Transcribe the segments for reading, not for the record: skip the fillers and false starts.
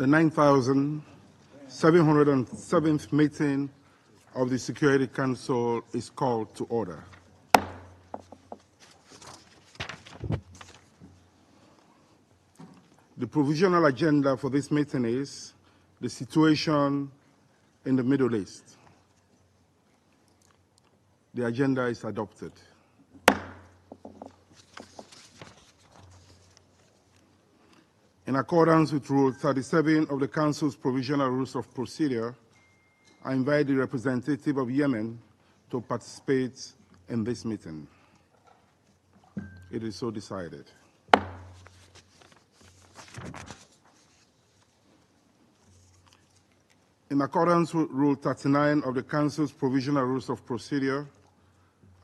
The 9,707th meeting of the Security Council is called to order. The provisional agenda for this meeting is the situation in the Middle East. The agenda is adopted. In accordance with Rule 37 of the Council's Provisional Rules of Procedure, I invite the representative of Yemen to participate in this meeting. It is so decided. In accordance with Rule 39 of the Council's Provisional Rules of Procedure,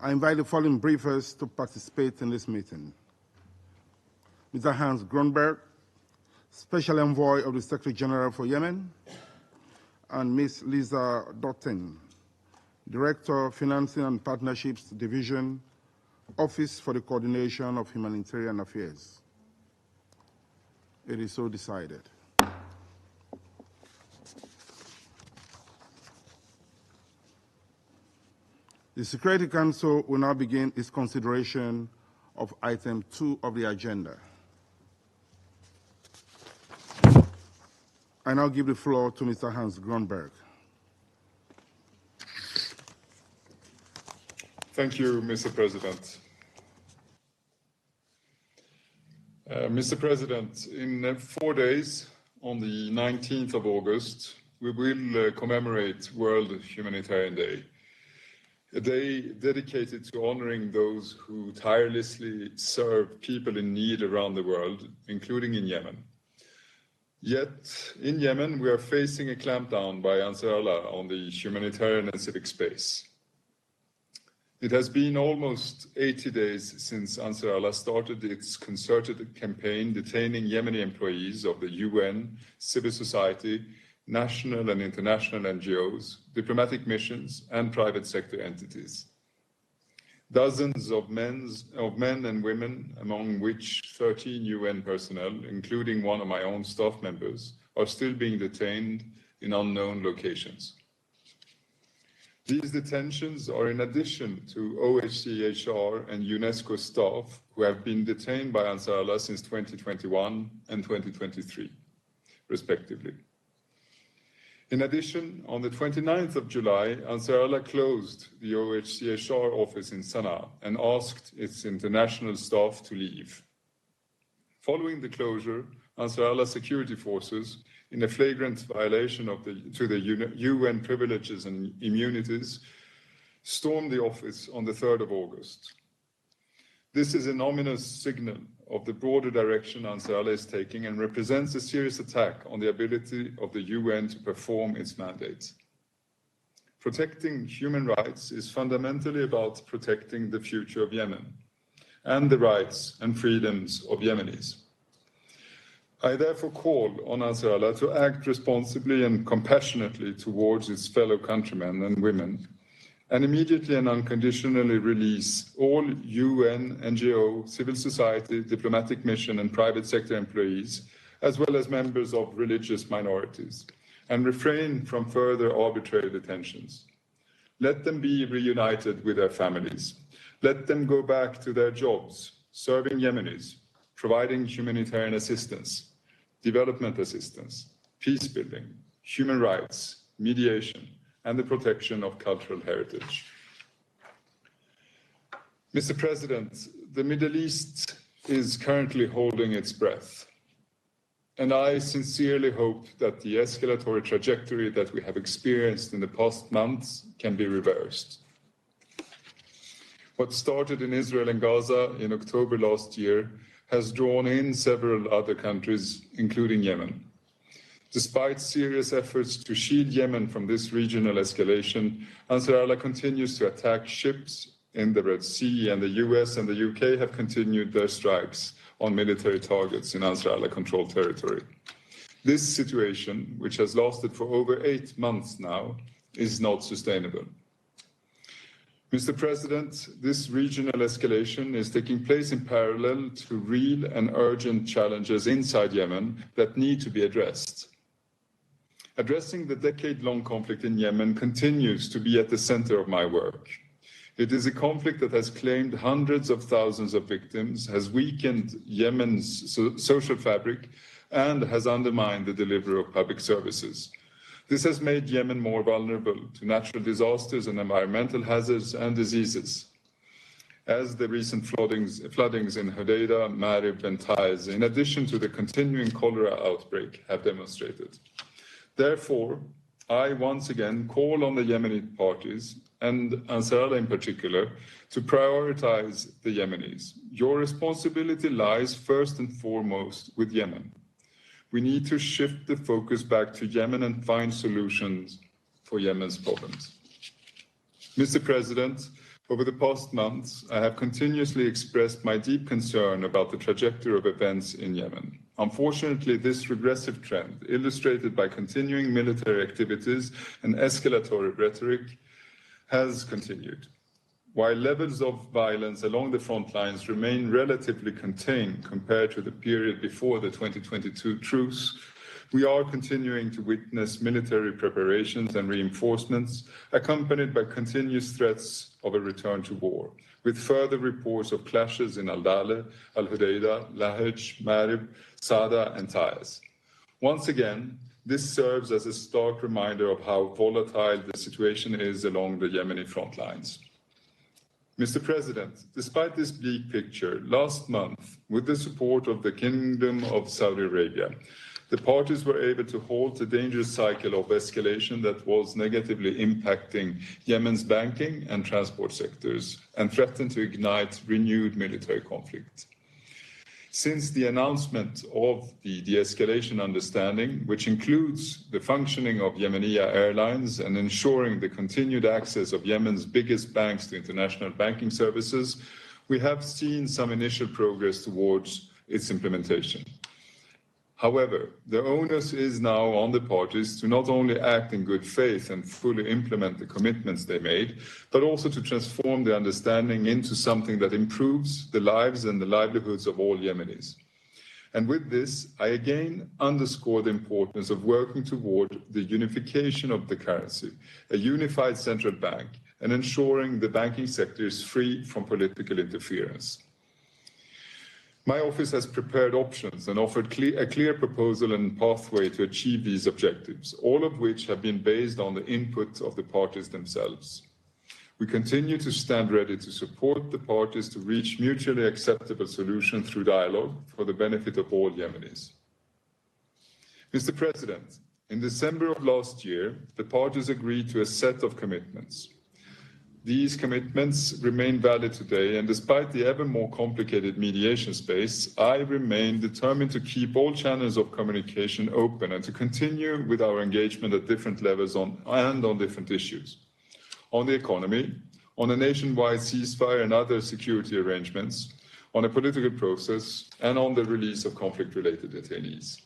I invite the following briefers to participate in this meeting: Mr. Hans Grunberg, Special Envoy of the Secretary General for Yemen, and Ms. Lisa Dotten, Director, Financing and Partnerships Division, Office for the Coordination of Humanitarian Affairs. It is so decided. The Security Council will now begin its consideration of item 2 of the agenda. I now give the floor to Mr. Hans Grunberg. Thank you, Mr. President. Mr. President, in 4 days, on the 19th of August, we will commemorate World Humanitarian Day, a day dedicated to honoring those who tirelessly serve people in need around the world, including in Yemen. Yet, in Yemen, we are facing a clampdown by Ansar Allah on the humanitarian and civic space. It has been almost 80 days since Ansar Allah started its concerted campaign detaining Yemeni employees of the UN, civil society, national and international NGOs, diplomatic missions, and private sector entities. Dozens of men and women, among which 13 UN personnel, including one of my own staff members, are still being detained in unknown locations. These detentions are in addition to OHCHR and UNESCO staff who have been detained by Ansar Allah since 2021 and 2023, respectively. In addition, on the 29th of July, Ansar Allah closed the OHCHR office in Sana'a and asked its international staff to leave. Following the closure, Ansar Allah security forces, in a flagrant violation of the UN privileges and immunities, stormed the office on the 3rd of August. This is an ominous signal of the broader direction Ansar Allah is taking and represents a serious attack on the ability of the UN to perform its mandate. Protecting human rights is fundamentally about protecting the future of Yemen and the rights and freedoms of Yemenis. I therefore call on Ansar Allah to act responsibly and compassionately towards its fellow countrymen and women, and immediately and unconditionally release all UN, NGO, civil society, diplomatic mission, and private sector employees, as well as members of religious minorities, and refrain from further arbitrary detentions. Let them be reunited with their families. Let them go back to their jobs, serving Yemenis, providing humanitarian assistance, development assistance, peace building, human rights, mediation, and the protection of cultural heritage. Mr. President, the Middle East is currently holding its breath, and I sincerely hope that the escalatory trajectory that we have experienced in the past months can be reversed. What started in Israel and Gaza in October last year has drawn in several other countries, including Yemen. Despite serious efforts to shield Yemen from this regional escalation, Ansar Allah continues to attack ships in the Red Sea, and the US and the UK have continued their strikes on military targets in Ansar Allah-controlled territory. This situation, which has lasted for over 8 months now, is not sustainable. Mr. President, this regional escalation is taking place in parallel to real and urgent challenges inside Yemen that need to be addressed. Addressing the decade-long conflict in Yemen continues to be at the center of my work. It is a conflict that has claimed hundreds of thousands of victims, has weakened Yemen's social fabric, and has undermined the delivery of public services. This has made Yemen more vulnerable to natural disasters and environmental hazards and diseases, as the recent floodings in Hodeidah, Marib, and Taiz, in addition to the continuing cholera outbreak, have demonstrated. Therefore, I once again call on the Yemeni parties, and Ansar Allah in particular, to prioritize the Yemenis. Your responsibility lies first and foremost with Yemen. We need to shift the focus back to Yemen and find solutions for Yemen's problems. Mr. President, over the past months, I have continuously expressed my deep concern about the trajectory of events in Yemen. Unfortunately, this regressive trend, illustrated by continuing military activities and escalatory rhetoric, has continued. While levels of violence along the front lines remain relatively contained compared to the period before the 2022 truce, we are continuing to witness military preparations and reinforcements accompanied by continuous threats of a return to war, with further reports of clashes in Al-Dale, Al-Hodeidah, Lahej, Marib, Sada, and Taiz. Once again, this serves as a stark reminder of how volatile the situation is along the Yemeni front lines. Mr. President, despite this bleak picture, last month, with the support of the Kingdom of Saudi Arabia, the parties were able to halt a dangerous cycle of escalation that was negatively impacting Yemen's banking and transport sectors and threatened to ignite renewed military conflict. Since the announcement of the de-escalation understanding, which includes the functioning of Yemeniya Airlines and ensuring the continued access of Yemen's biggest banks to international banking services, we have seen some initial progress towards its implementation. However, the onus is now on the parties to not only act in good faith and fully implement the commitments they made, but also to transform the understanding into something that improves the lives and the livelihoods of all Yemenis. And with this, I again underscore the importance of working toward the unification of the currency, a unified central bank, and ensuring the banking sector is free from political interference. My office has prepared options and offered a clear proposal and pathway to achieve these objectives, all of which have been based on the input of the parties themselves. We continue to stand ready to support the parties to reach mutually acceptable solutions through dialogue for the benefit of all Yemenis. Mr. President, in December of last year, the parties agreed to a set of commitments. These commitments remain valid today, and despite the ever more complicated mediation space, I remain determined to keep all channels of communication open and to continue with our engagement at different levels on different issues. On the economy, on a nationwide ceasefire and other security arrangements, on a political process, and on the release of conflict-related detainees.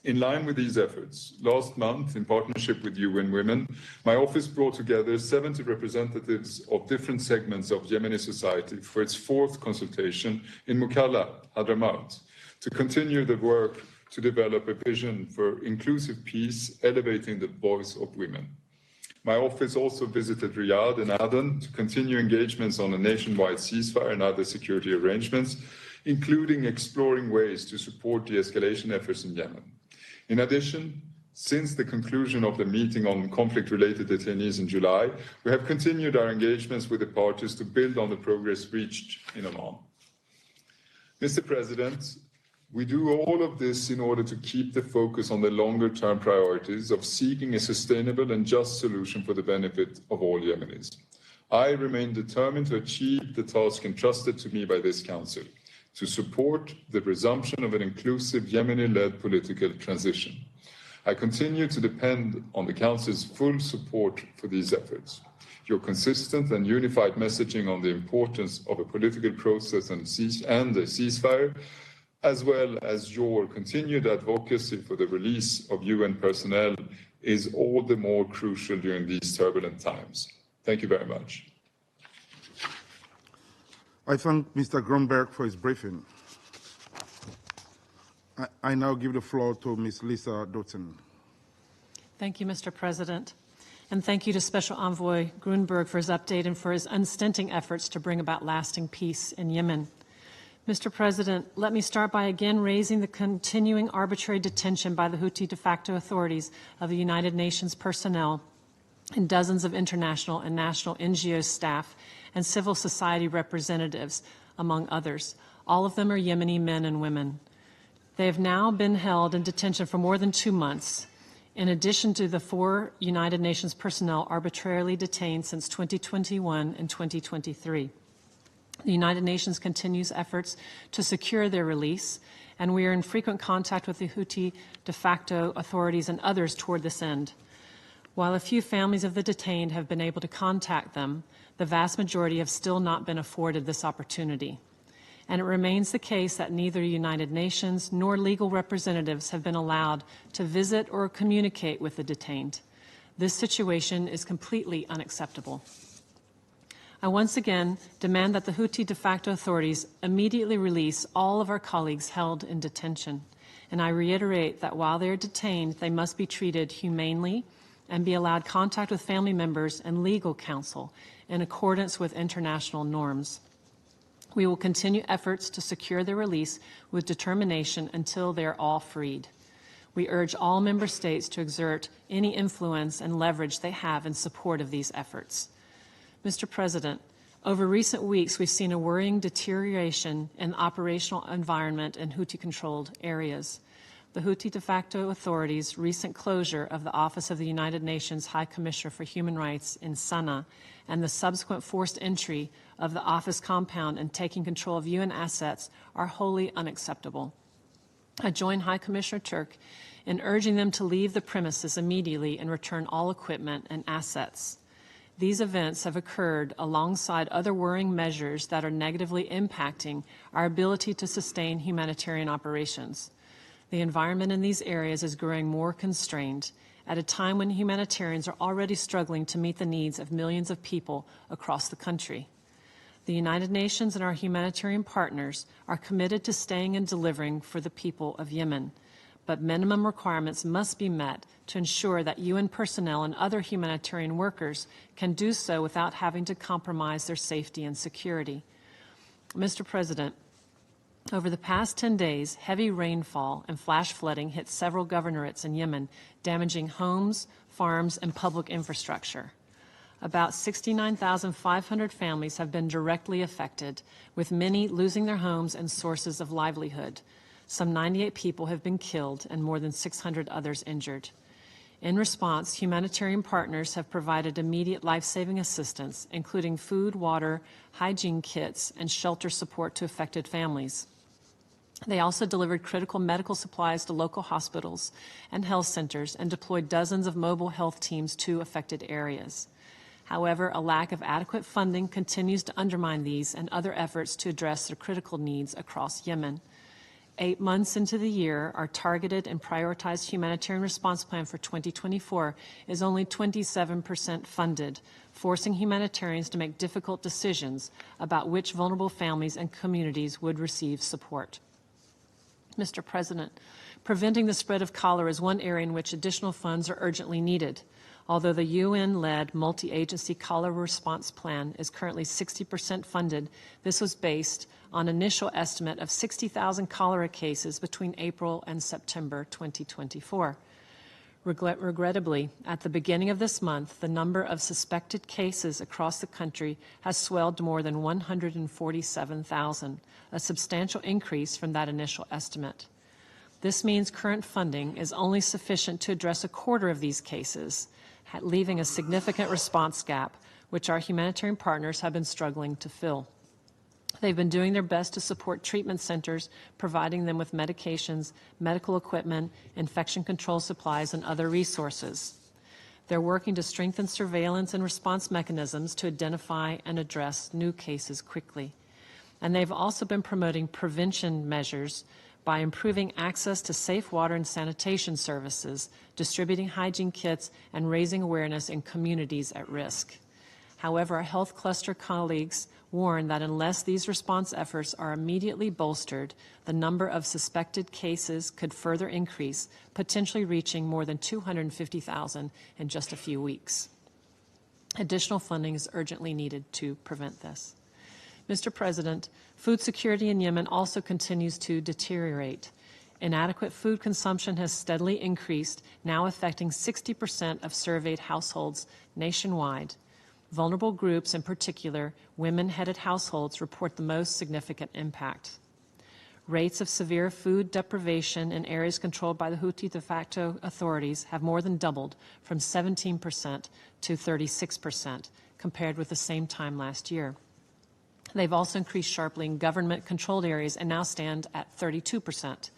In line with these efforts, last month, in partnership with UN Women, my office brought together 70 representatives of different segments of Yemeni society for its fourth consultation in Mukalla, Hadramaut, to continue the work to develop a vision for inclusive peace, elevating the voice of women. My office also visited Riyadh and Aden to continue engagements on a nationwide ceasefire and other security arrangements, including exploring ways to support de-escalation efforts in Yemen. In addition, since the conclusion of the meeting on conflict-related detainees in July, we have continued our engagements with the parties to build on the progress reached in Oman. Mr. President, we do all of this in order to keep the focus on the longer-term priorities of seeking a sustainable and just solution for the benefit of all Yemenis. I remain determined to achieve the task entrusted to me by this Council, to support the resumption of an inclusive Yemeni-led political transition. I continue to depend on the Council's full support for these efforts. Your consistent and unified messaging on the importance of a political process and a ceasefire, as well as your continued advocacy for the release of UN personnel, is all the more crucial during these turbulent times. Thank you very much. I thank Mr. Grunberg for his briefing. I now give the floor to Ms. Lisa Doon. Thank you, Mr. President. And thank you to Special Envoy Grunberg for his update and for his unstinting efforts to bring about lasting peace in Yemen. Mr. President, let me start by again raising the continuing arbitrary detention by the Houthi de facto authorities of the United Nations personnel and dozens of international and national NGO staff and civil society representatives, among others. All of them are Yemeni men and women. They have now been held in detention for more than 2 months, in addition to the 4 United Nations personnel arbitrarily detained since 2021 and 2023. The United Nations continues efforts to secure their release, and we are in frequent contact with the Houthi de facto authorities and others toward this end. While a few families of the detained have been able to contact them, the vast majority have still not been afforded this opportunity. And it remains the case that neither the United Nations nor legal representatives have been allowed to visit or communicate with the detained. This situation is completely unacceptable. I once again demand that the Houthi de facto authorities immediately release all of our colleagues held in detention. And I reiterate that while they are detained, they must be treated humanely and be allowed contact with family members and legal counsel in accordance with international norms. We will continue efforts to secure their release with determination until they are all freed. We urge all member states to exert any influence and leverage they have in support of these efforts. Mr. President, over recent weeks, we've seen a worrying deterioration in the operational environment in Houthi-controlled areas. The Houthi de facto authorities' recent closure of the Office of the United Nations High Commissioner for Human Rights in Sana'a and the subsequent forced entry of the office compound and taking control of UN assets are wholly unacceptable. I join High Commissioner Turk in urging them to leave the premises immediately and return all equipment and assets. These events have occurred alongside other worrying measures that are negatively impacting our ability to sustain humanitarian operations. The environment in these areas is growing more constrained at a time when humanitarians are already struggling to meet the needs of millions of people across the country. The United Nations and our humanitarian partners are committed to staying and delivering for the people of Yemen, but minimum requirements must be met to ensure that UN personnel and other humanitarian workers can do so without having to compromise their safety and security. Mr. President, over the past 10 days, heavy rainfall and flash flooding hit several governorates in Yemen, damaging homes, farms, and public infrastructure. About 69,500 families have been directly affected, with many losing their homes and sources of livelihood. Some 98 people have been killed and more than 600 others injured. In response, humanitarian partners have provided immediate life-saving assistance, including food, water, hygiene kits, and shelter support to affected families. They also delivered critical medical supplies to local hospitals and health centers and deployed dozens of mobile health teams to affected areas. However, a lack of adequate funding continues to undermine these and other efforts to address the critical needs across Yemen. 8 months into the year, our targeted and prioritized humanitarian response plan for 2024 is only 27% funded, forcing humanitarians to make difficult decisions about which vulnerable families and communities would receive support. Mr. President, preventing the spread of cholera is one area in which additional funds are urgently needed. Although the UN-led multi-agency cholera response plan is currently 60% funded, this was based on an initial estimate of 60,000 cholera cases between April and September 2024. Regrettably, at the beginning of this month, the number of suspected cases across the country has swelled to more than 147,000, a substantial increase from that initial estimate. This means current funding is only sufficient to address a quarter of these cases, leaving a significant response gap, which our humanitarian partners have been struggling to fill. They've been doing their best to support treatment centers, providing them with medications, medical equipment, infection control supplies, and other resources. They're working to strengthen surveillance and response mechanisms to identify and address new cases quickly. And they've also been promoting prevention measures by improving access to safe water and sanitation services, distributing hygiene kits, and raising awareness in communities at risk. However, our health cluster colleagues warn that unless these response efforts are immediately bolstered, the number of suspected cases could further increase, potentially reaching more than 250,000 in just a few weeks. Additional funding is urgently needed to prevent this. Mr. President, food security in Yemen also continues to deteriorate. Inadequate food consumption has steadily increased, now affecting 60% of surveyed households nationwide. Vulnerable groups, in particular, women-headed households, report the most significant impact. Rates of severe food deprivation in areas controlled by the Houthi de facto authorities have more than doubled, from 17% to 36%, compared with the same time last year. They've also increased sharply in government-controlled areas and now stand at 32%.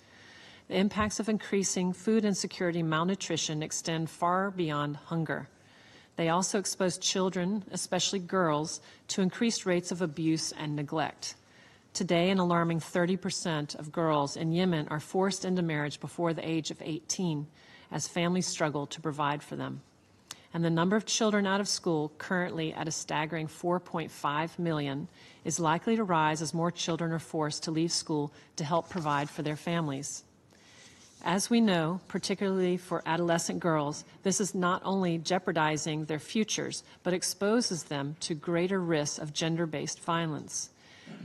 The impacts of increasing food insecurity and malnutrition extend far beyond hunger. They also expose children, especially girls, to increased rates of abuse and neglect. Today, an alarming 30% of girls in Yemen are forced into marriage before the age of 18, as families struggle to provide for them. And the number of children out of school, currently at a staggering 4.5 million, is likely to rise as more children are forced to leave school to help provide for their families. As we know, particularly for adolescent girls, this is not only jeopardizing their futures, but exposes them to greater risks of gender-based violence.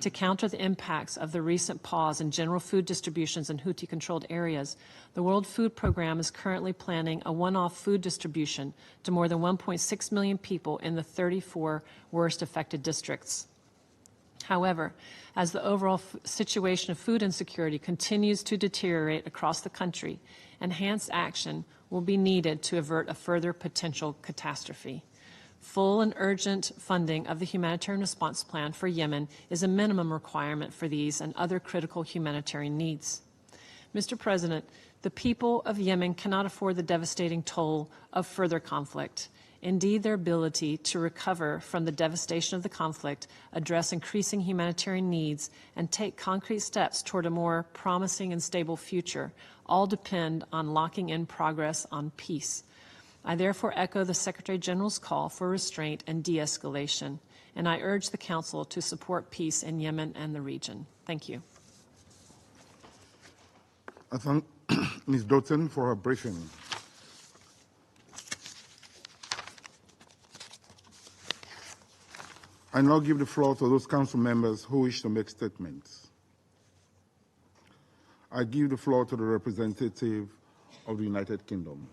To counter the impacts of the recent pause in general food distributions in Houthi-controlled areas, the World Food Programme is currently planning a one-off food distribution to more than 1.6 million people in the 34 worst affected districts. However, as the overall situation of food insecurity continues to deteriorate across the country, enhanced action will be needed to avert a further potential catastrophe. Full and urgent funding of the humanitarian response plan for Yemen is a minimum requirement for these and other critical humanitarian needs. Mr. President, the people of Yemen cannot afford the devastating toll of further conflict. Indeed, their ability to recover from the devastation of the conflict, address increasing humanitarian needs, and take concrete steps toward a more promising and stable future all depend on locking in progress on peace. I therefore echo the Secretary General's call for restraint and de-escalation, and I urge the Council to support peace in Yemen and the region. Thank you. I thank Ms. Doon for her briefing. I now give the floor to those council members who wish to make statements. I give the floor to the representative of the United Kingdom.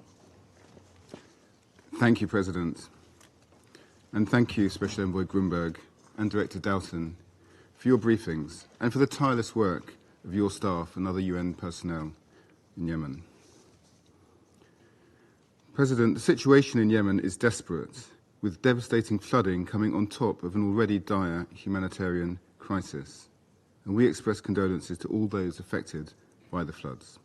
Thank you, President. And thank you, Special Envoy Grunberg and Director Doughton, for your briefings and for the tireless work of your staff and other UN personnel in Yemen. President, the situation in Yemen is desperate, with devastating flooding coming on top of an already dire humanitarian crisis, and we express condolences to all those affected by the floods.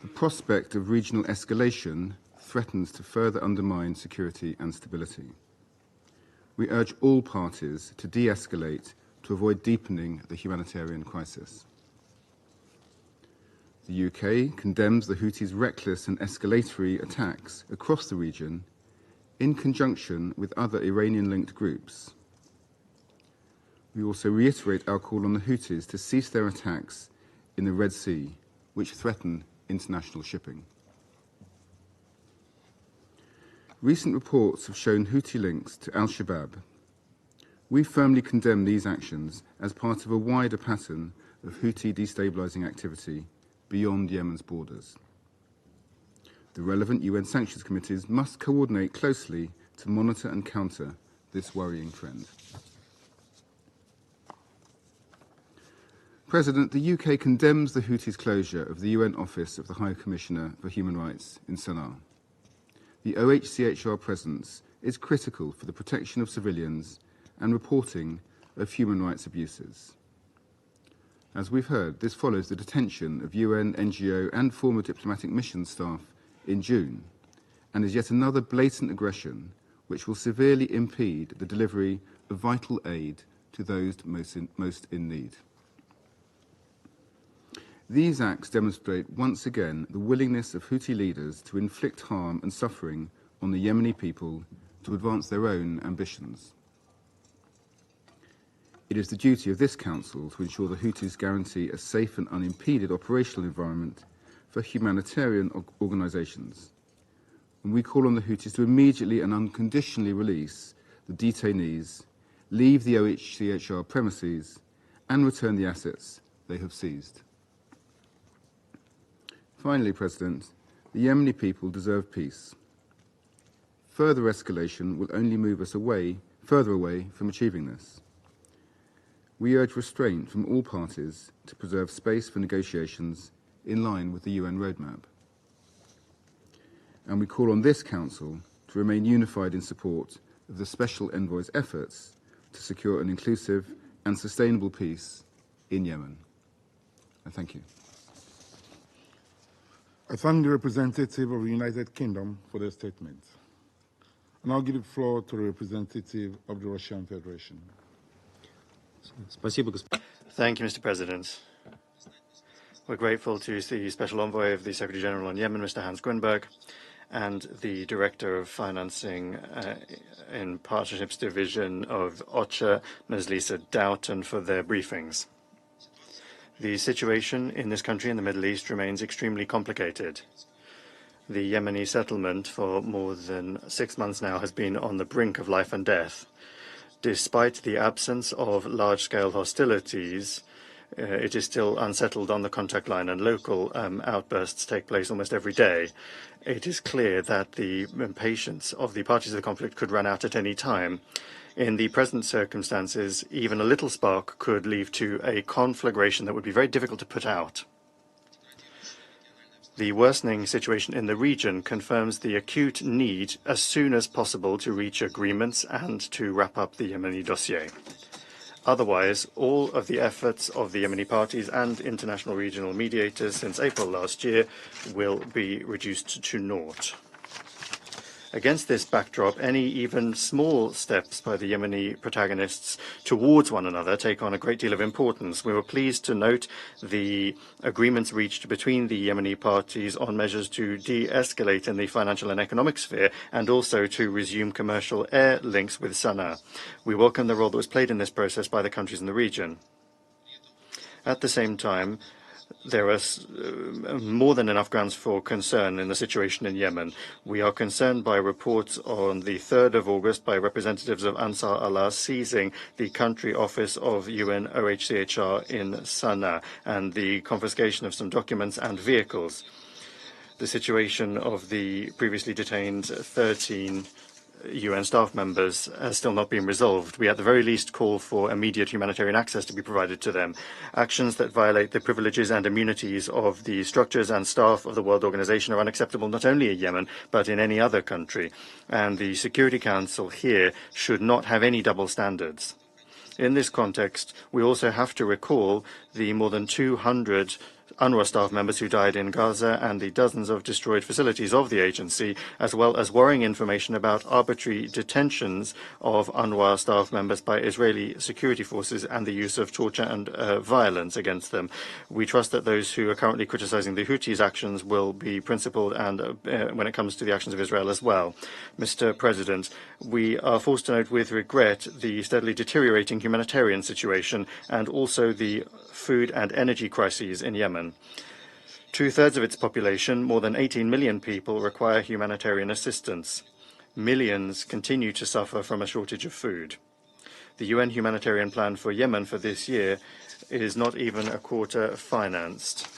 The prospect of regional escalation threatens to further undermine security and stability. We urge all parties to de-escalate to avoid deepening the humanitarian crisis. The UK condemns the Houthis' reckless and escalatory attacks across the region in conjunction with other Iranian-linked groups. We also reiterate our call on the Houthis to cease their attacks in the Red Sea, which threaten international shipping. Recent reports have shown Houthi links to al-Shabaab. We firmly condemn these actions as part of a wider pattern of Houthi destabilizing activity beyond Yemen's borders. The relevant UN sanctions committees must coordinate closely to monitor and counter this worrying trend. President, the UK condemns the Houthis' closure of the UN Office of the High Commissioner for Human Rights in Sana'a. The OHCHR presence is critical for the protection of civilians and reporting of human rights abuses. As we've heard, this follows the detention of UN, NGO and former diplomatic mission staff in June, and is yet another blatant aggression which will severely impede the delivery of vital aid to those most in need. These acts demonstrate once again the willingness of Houthi leaders to inflict harm and suffering on the Yemeni people to advance their own ambitions. It is the duty of this Council to ensure the Houthis guarantee a safe and unimpeded operational environment for humanitarian organisations. And we call on the Houthis to immediately and unconditionally release the detainees, leave the OHCHR premises, and return the assets they have seized. Finally, President, the Yemeni people deserve peace. Further escalation will only move us further away from achieving this. We urge restraint from all parties to preserve space for negotiations in line with the UN roadmap. And we call on this Council to remain unified in support of the Special Envoy's efforts to secure an inclusive and sustainable peace in Yemen. I thank you. I thank the representative of the United Kingdom for their statement. And I'll give the floor to the representative of the Russian Federation. Thank you, Mr. President. We're grateful to the Special Envoy of the Secretary General on Yemen, Mr. Hans Grunberg, and the Director of Financing in Partnerships Division of OCHA, Ms. Lisa Doughton, for their briefings. The situation in this country in the Middle East remains extremely complicated. The Yemeni settlement for more than 6 months now has been on the brink of life and death. Despite the absence of large-scale hostilities, it is still unsettled on the contact line, and local outbursts take place almost every day. It is clear that the patience of the parties of the conflict could run out at any time. In the present circumstances, even a little spark could lead to a conflagration that would be very difficult to put out. The worsening situation in the region confirms the acute need as soon as possible to reach agreements and to wrap up the Yemeni dossier. Otherwise, all of the efforts of the Yemeni parties and international regional mediators since April last year will be reduced to naught. Against this backdrop, any even small steps by the Yemeni protagonists towards one another take on a great deal of importance. We were pleased to note the agreements reached between the Yemeni parties on measures to de-escalate in the financial and economic sphere and also to resume commercial air links with Sana'a. We welcome the role that was played in this process by the countries in the region. At the same time, there are more than enough grounds for concern in the situation in Yemen. We are concerned by reports on the 3rd of August by representatives of Ansar Allah seizing the country office of UN OHCHR in Sana'a and the confiscation of some documents and vehicles. The situation of the previously detained 13 UN staff members has still not been resolved. We at the very least call for immediate humanitarian access to be provided to them. Actions that violate the privileges and immunities of the structures and staff of the World Organization are unacceptable not only in Yemen but in any other country. And the Security Council here should not have any double standards. In this context, we also have to recall the more than 200 UNRWA staff members who died in Gaza and the dozens of destroyed facilities of the agency, as well as worrying information about arbitrary detentions of UNRWA staff members by Israeli security forces and the use of torture and violence against them. We trust that those who are currently criticizing the Houthis' actions will be principled and when it comes to the actions of Israel as well. Mr. President, we are forced to note with regret the steadily deteriorating humanitarian situation and also the food and energy crises in Yemen. 2/3 of its population, more than 18 million people, require humanitarian assistance. Millions continue to suffer from a shortage of food. The UN humanitarian plan for Yemen for this year is not even a quarter financed.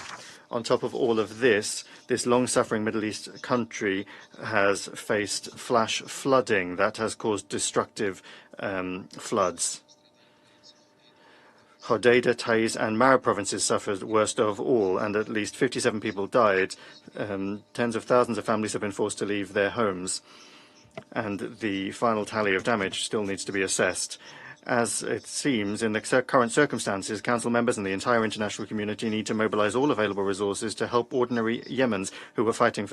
On top of all of this, this long-suffering Middle East country has faced flash flooding that has caused destructive floods. Hodeidah, Taiz and Marib provinces suffered worst of all, and at least 57 people died. Tens of thousands of families have been forced to leave their homes, and the final tally of damage still needs to be assessed. As it seems, in the current circumstances, Council members and the entire international community need to mobilize all available resources to help ordinary Yemenis who are fighting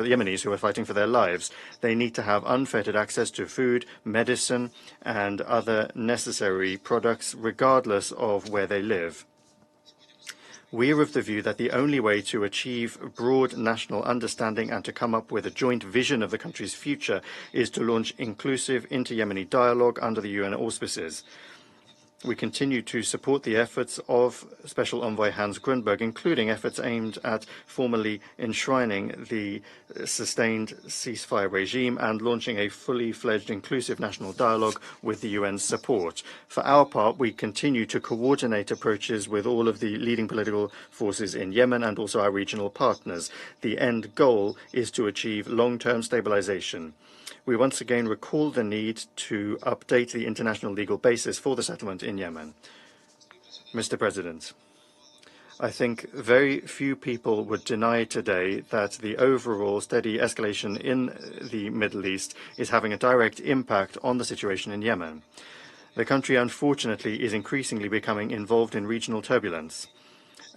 for their lives. They need to have unfettered access to food, medicine, and other necessary products, regardless of where they live. We are of the view that the only way to achieve broad national understanding and to come up with a joint vision of the country's future is to launch inclusive inter-Yemeni dialogue under the UN auspices. We continue to support the efforts of Special Envoy Hans Grundberg, including efforts aimed at formally enshrining the sustained ceasefire regime and launching a fully fledged inclusive national dialogue with the UN's support. For our part, we continue to coordinate approaches with all of the leading political forces in Yemen and also our regional partners. The end goal is to achieve long-term stabilization. We once again recall the need to update the international legal basis for the settlement in Yemen. Mr. President, I think very few people would deny today that the overall steady escalation in the Middle East is having a direct impact on the situation in Yemen. The country, unfortunately, is increasingly becoming involved in regional turbulence.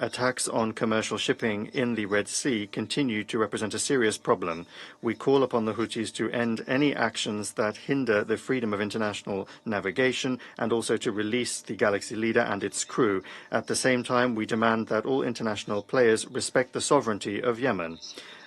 Attacks on commercial shipping in the Red Sea continue to represent a serious problem. We call upon the Houthis to end any actions that hinder the freedom of international navigation and also to release the Galaxy leader and its crew. At the same time, we demand that all international players respect the sovereignty of Yemen.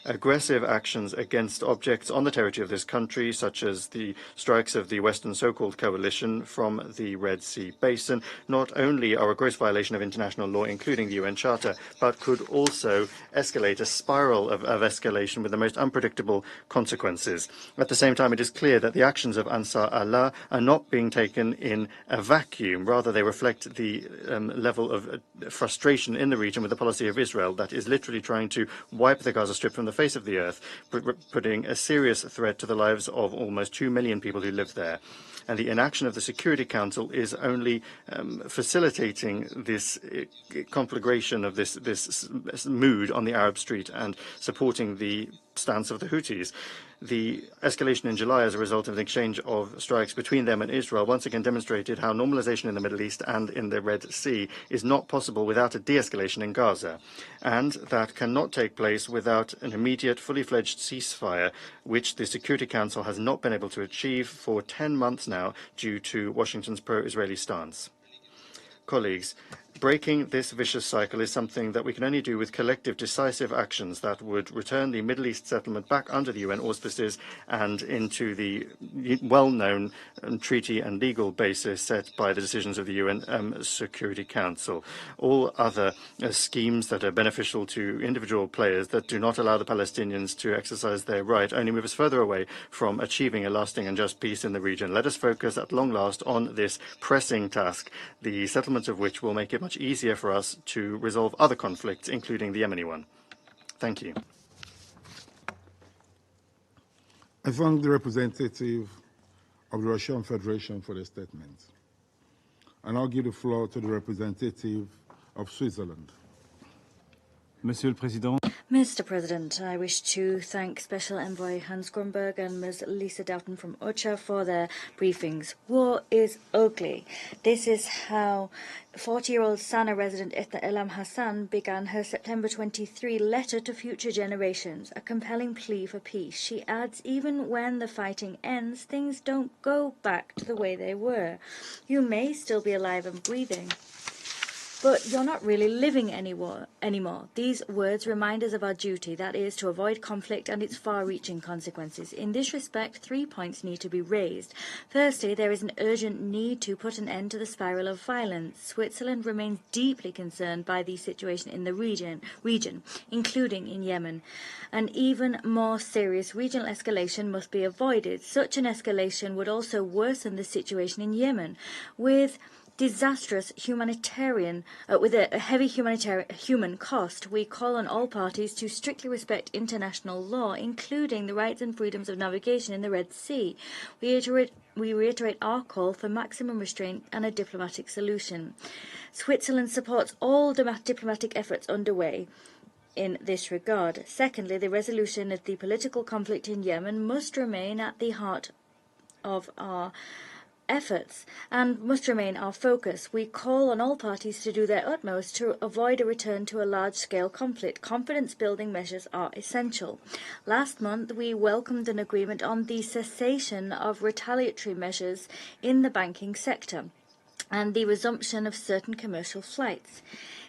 Aggressive actions against objects on the territory of this country, such as the strikes of the Western so-called coalition from the Red Sea basin, not only are a gross violation of international law, including the UN Charter, but could also escalate a spiral of escalation with the most unpredictable consequences. At the same time, it is clear that the actions of Ansar Allah are not being taken in a vacuum. Rather, they reflect the level of frustration in the region with the policy of Israel that is literally trying to wipe the Gaza Strip from the face of the earth, putting a serious threat to the lives of almost 2 million people who live there. And the inaction of the Security Council is only facilitating this conflagration of this mood on the Arab street and supporting the stance of the Houthis. The escalation in July as a result of the exchange of strikes between them and Israel once again demonstrated how normalization in the Middle East and in the Red Sea is not possible without a de-escalation in Gaza, and that cannot take place without an immediate, fully fledged ceasefire, which the Security Council has not been able to achieve for 10 months now due to Washington's pro-Israeli stance. Colleagues, breaking this vicious cycle is something that we can only do with collective, decisive actions that would return the Middle East settlement back under the UN auspices and into the well-known treaty and legal basis set by the decisions of the UN Security Council. All other schemes that are beneficial to individual players that do not allow the Palestinians to exercise their right only move us further away from achieving a lasting and just peace in the region. Let us focus at long last on this pressing task, the settlement of which will make it much easier for us to resolve other conflicts, including the Yemeni one. Thank you. I thank the representative of the Russian Federation for the statement. I now give the floor to the representative of Switzerland. Monsieur le Président. Mr. President, I wish to thank Special Envoy Hans Grundberg and Ms. Lisa Doughton from OCHA for their briefings. War is ugly. This is how 40-year-old Sana resident Etna Elam Hassan began her September 23 letter to future generations, a compelling plea for peace. She adds, even when the fighting ends, things don't go back to the way they were. You may still be alive and breathing, but you're not really living anymore. These words remind us of our duty, that is, to avoid conflict and its far-reaching consequences. In this respect, 3 points need to be raised. Firstly, there is an urgent need to put an end to the spiral of violence. Switzerland remains deeply concerned by the situation in the region, including in Yemen. An even more serious regional escalation must be avoided. Such an escalation would also worsen the situation in Yemen, with disastrous humanitarian, with a heavy human cost. We call on all parties to strictly respect international law, including the rights and freedoms of navigation in the Red Sea. We reiterate our call for maximum restraint and a diplomatic solution. Switzerland supports all diplomatic efforts underway in this regard. Secondly, the resolution of the political conflict in Yemen must remain at the heart of our efforts and must remain our focus. We call on all parties to do their utmost to avoid a return to a large-scale conflict. Confidence-building measures are essential. Last month, we welcomed an agreement on the cessation of retaliatory measures in the banking sector and the resumption of certain commercial flights.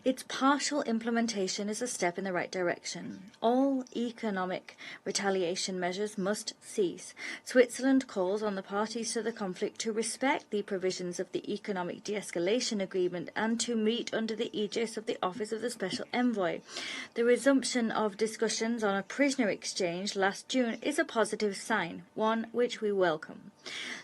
Its partial implementation is a step in the right direction. All economic retaliation measures must cease. Switzerland calls on the parties to the conflict to respect the provisions of the Economic De-escalation Agreement and to meet under the aegis of the Office of the Special Envoy. The resumption of discussions on a prisoner exchange last June is a positive sign, one which we welcome.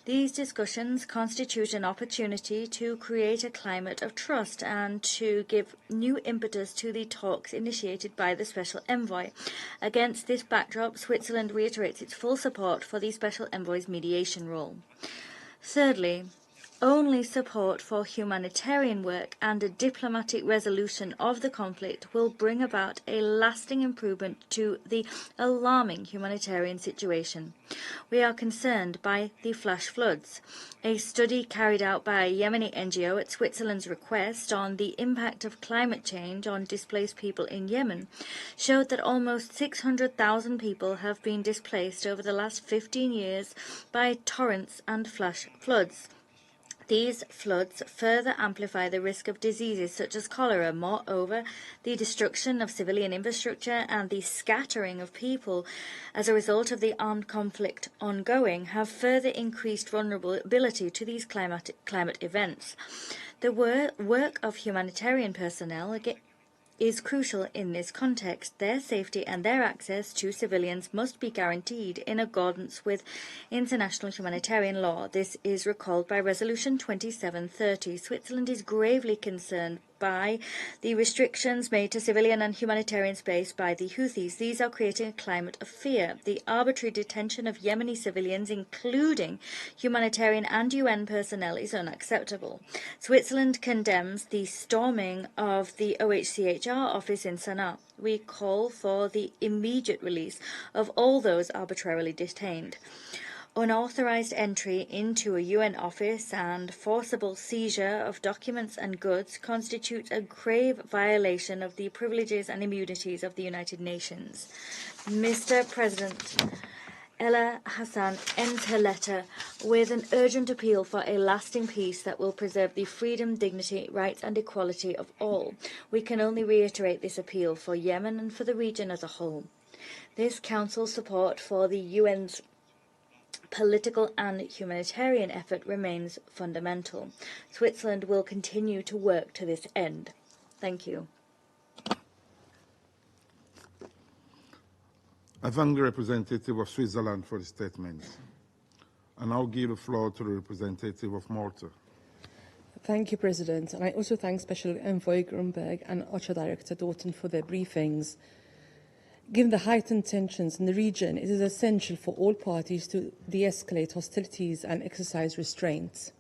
These discussions constitute an opportunity to create a climate of trust and to give new impetus to the talks initiated by the Special Envoy. Against this backdrop, Switzerland reiterates its full support for the Special Envoy's mediation role. Thirdly, only support for humanitarian work and a diplomatic resolution of the conflict will bring about a lasting improvement to the alarming humanitarian situation. We are concerned by the flash floods. A study carried out by a Yemeni NGO at Switzerland's request on the impact of climate change on displaced people in Yemen showed that almost 600,000 people have been displaced over the last 15 years by torrents and flash floods. These floods further amplify the risk of diseases such as cholera. Moreover, the destruction of civilian infrastructure and the scattering of people as a result of the armed conflict ongoing have further increased vulnerability to these climate events. The work of humanitarian personnel is crucial in this context. Their safety and their access to civilians must be guaranteed in accordance with international humanitarian law. This is recalled by Resolution 2730. Switzerland is gravely concerned by the restrictions made to civilian and humanitarian space by the Houthis. These are creating a climate of fear. The arbitrary detention of Yemeni civilians, including humanitarian and UN personnel, is unacceptable. Switzerland condemns the storming of the OHCHR office in Sana'a. We call for the immediate release of all those arbitrarily detained. Unauthorized entry into a UN office and forcible seizure of documents and goods constitutes a grave violation of the privileges and immunities of the United Nations. Mr. President, Ella Hassan ends her letter with an urgent appeal for a lasting peace that will preserve the freedom, dignity, rights and equality of all. We can only reiterate this appeal for Yemen and for the region as a whole. This Council's support for the UN's political and humanitarian effort remains fundamental. Switzerland will continue to work to this end. Thank you. I thank the representative of Switzerland for the statement. I now give the floor to the representative of Malta. Thank you, President. And I also thank Special Envoy Grunberg and OCHA Director Doon for their briefings. Given the heightened tensions in the region, it is essential for all parties to de-escalate hostilities and exercise restraint.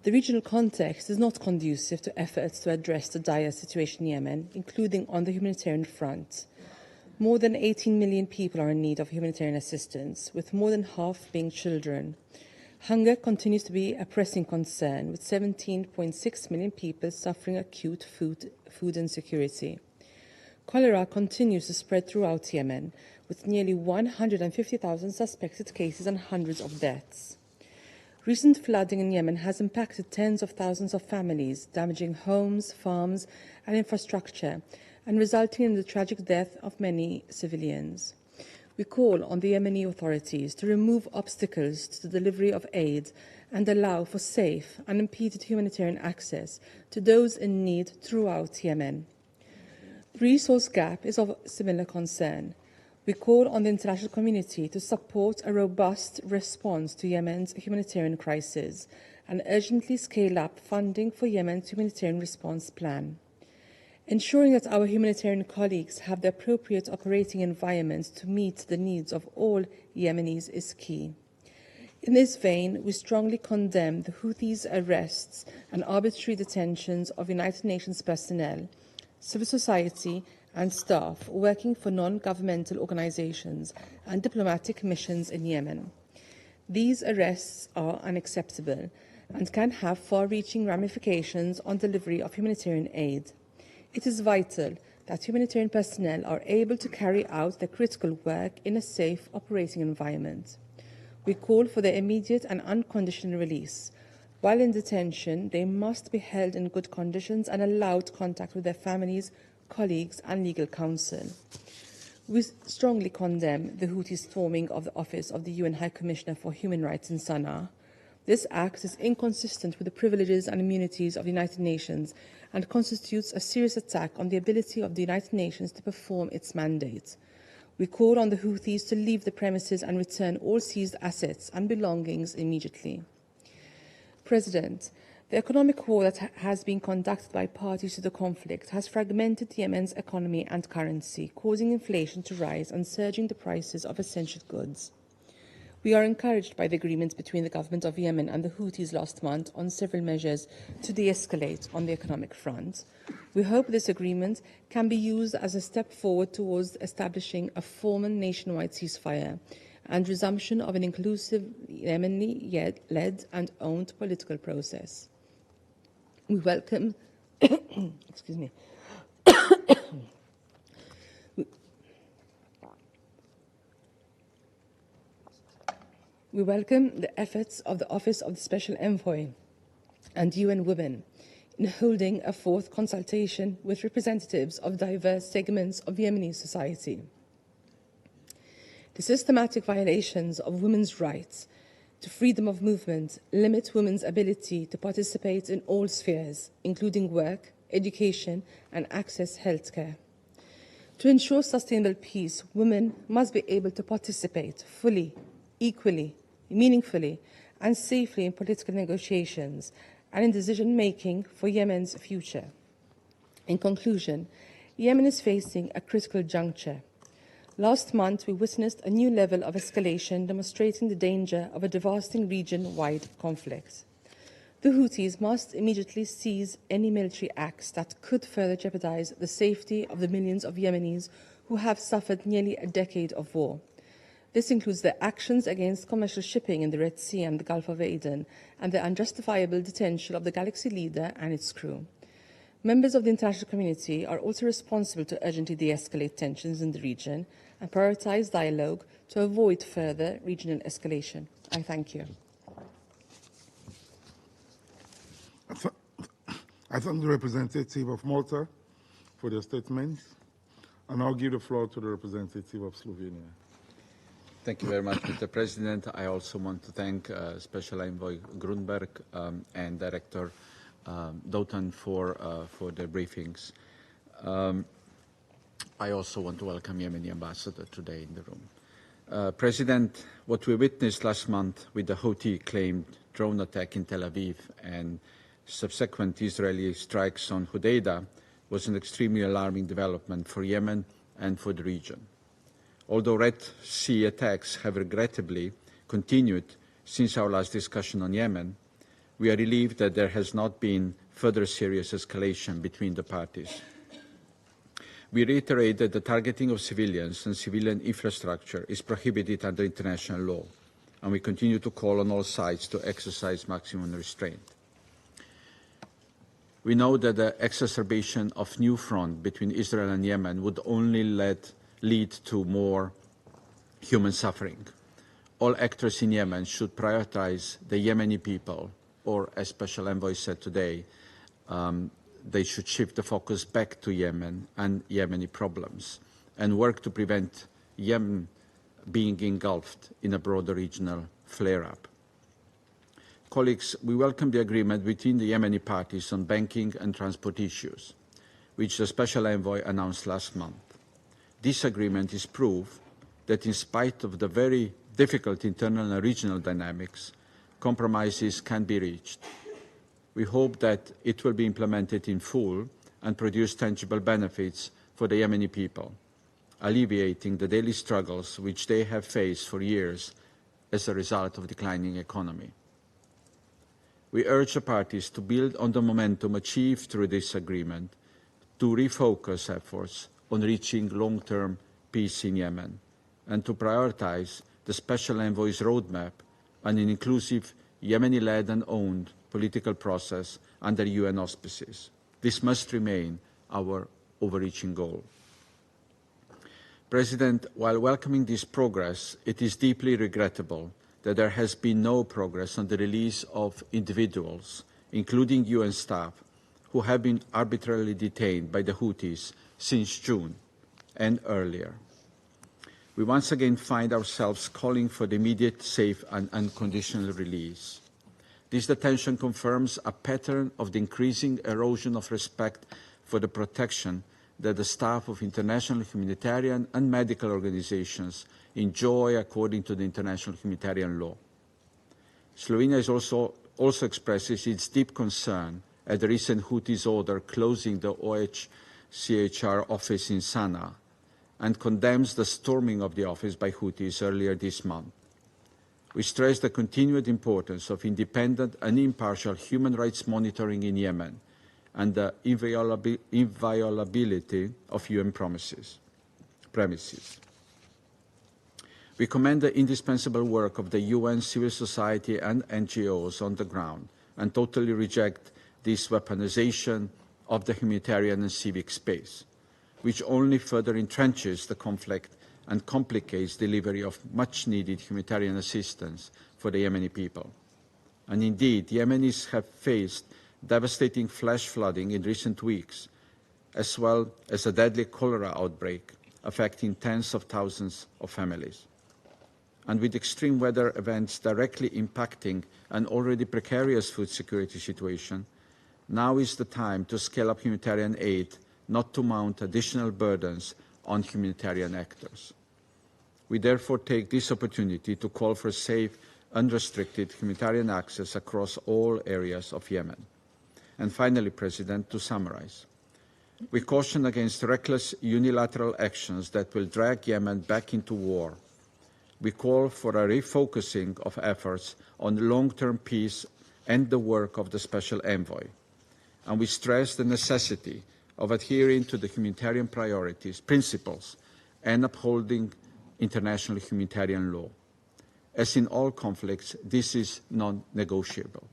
The regional context is not conducive to efforts to address the dire situation in Yemen, including on the humanitarian front. More than 18 million people are in need of humanitarian assistance, with more than half being children. Hunger continues to be a pressing concern, with 17.6 million people suffering acute food insecurity. Cholera continues to spread throughout Yemen, with nearly 150,000 suspected cases and hundreds of deaths. Recent flooding in Yemen has impacted tens of thousands of families, damaging homes, farms, and infrastructure, and resulting in the tragic death of many civilians. We call on the Yemeni authorities to remove obstacles to the delivery of aid and allow for safe, unimpeded humanitarian access to those in need throughout Yemen. The resource gap is of similar concern. We call on the international community to support a robust response to Yemen's humanitarian crisis and urgently scale up funding for Yemen's humanitarian response plan. Ensuring that our humanitarian colleagues have the appropriate operating environments to meet the needs of all Yemenis is key. In this vein, we strongly condemn the Houthis' arrests and arbitrary detentions of United Nations personnel, civil society and staff working for non-governmental organizations and diplomatic missions in Yemen. These arrests are unacceptable and can have far-reaching ramifications on delivery of humanitarian aid. It is vital that humanitarian personnel are able to carry out their critical work in a safe operating environment. We call for their immediate and unconditional release. While in detention, they must be held in good conditions and allowed contact with their families, colleagues, and legal counsel. We strongly condemn the Houthi storming of the office of the UN High Commissioner for Human Rights in Sana'a. This act is inconsistent with the privileges and immunities of the United Nations and constitutes a serious attack on the ability of the United Nations to perform its mandate. We call on the Houthis to leave the premises and return all seized assets and belongings immediately. President, the economic war that has been conducted by parties to the conflict has fragmented Yemen's economy and currency, causing inflation to rise and surging the prices of essential goods. We are encouraged by the agreement between the government of Yemen and the Houthis last month on several measures to de-escalate on the economic front. We hope this agreement can be used as a step forward towards establishing a formal nationwide ceasefire and resumption of an inclusive Yemeni-led and owned political process. We welcome excuse me. We welcome the efforts of the Office of the Special Envoy and UN Women in holding a fourth consultation with representatives of diverse segments of Yemeni society. The systematic violations of women's rights to freedom of movement limit women's ability to participate in all spheres, including work, education, and access healthcare. To ensure sustainable peace, women must be able to participate fully, equally, meaningfully, and safely in political negotiations and in decision-making for Yemen's future. In conclusion, Yemen is facing a critical juncture. Last month, we witnessed a new level of escalation, demonstrating the danger of a devastating region-wide conflict. The Houthis must immediately cease any military acts that could further jeopardize the safety of the millions of Yemenis who have suffered nearly a decade of war. This includes their actions against commercial shipping in the Red Sea and the Gulf of Aden, and the unjustifiable detention of the Galaxy leader and its crew. Members of the international community are also responsible to urgently de-escalate tensions in the region and prioritize dialogue to avoid further regional escalation. I thank you. I thank the representative of Malta for their statement, and I'll give the floor to the representative of Slovenia. Thank you very much, Mr. President. I also want to thank Special Envoy Grunberg and Director Doon for their briefings. I also want to welcome Yemeni ambassador today in the room. President, what we witnessed last month with the Houthi-claimed drone attack in Tel Aviv and subsequent Israeli strikes on Hodeidah was an extremely alarming development for Yemen and for the region. Although Red Sea attacks have regrettably continued since our last discussion on Yemen, we are relieved that there has not been further serious escalation between the parties. We reiterate that the targeting of civilians and civilian infrastructure is prohibited under international law, and we continue to call on all sides to exercise maximum restraint. We know that the exacerbation of new front between Israel and Yemen would only lead to more human suffering. All actors in Yemen should prioritize the Yemeni people, or as Special Envoy said today, they should shift the focus back to Yemen and Yemeni problems and work to prevent Yemen being engulfed in a broader regional flare-up. Colleagues, we welcome the agreement between the Yemeni parties on banking and transport issues, which the Special Envoy announced last month. This agreement is proof that in spite of the very difficult internal and regional dynamics, compromises can be reached. We hope that it will be implemented in full and produce tangible benefits for the Yemeni people, alleviating the daily struggles which they have faced for years as a result of declining economy. We urge the parties to build on the momentum achieved through this agreement to refocus efforts on reaching long-term peace in Yemen and to prioritize the Special Envoy's roadmap and an inclusive Yemeni-led and owned political process under UN auspices. This must remain our overreaching goal. President, while welcoming this progress, it is deeply regrettable that there has been no progress on the release of individuals, including UN staff, who have been arbitrarily detained by the Houthis since June and earlier. We once again find ourselves calling for the immediate, safe and unconditional release. This detention confirms a pattern of the increasing erosion of respect for the protection that the staff of international humanitarian and medical organizations enjoy according to the international humanitarian law. Slovenia also expresses its deep concern at the recent Houthis' order closing the OHCHR office in Sana'a and condemns the storming of the office by Houthis earlier this month. We stress the continued importance of independent and impartial human rights monitoring in Yemen and the inviolability of UN premises. We commend the indispensable work of the UN, civil society and NGOs on the ground and totally reject this weaponization of the humanitarian and civic space, which only further entrenches the conflict and complicates delivery of much-needed humanitarian assistance for the Yemeni people. And indeed, Yemenis have faced devastating flash flooding in recent weeks, as well as a deadly cholera outbreak affecting tens of thousands of families. And with extreme weather events directly impacting an already precarious food security situation, now is the time to scale up humanitarian aid, not to mount additional burdens on humanitarian actors. We therefore take this opportunity to call for safe, unrestricted humanitarian access across all areas of Yemen. And finally, President, to summarize, we caution against reckless unilateral actions that will drag Yemen back into war. We call for a refocusing of efforts on long-term peace and the work of the Special Envoy. And we stress the necessity of adhering to the humanitarian priorities, principles, and upholding international humanitarian law. As in all conflicts, this is non-negotiable.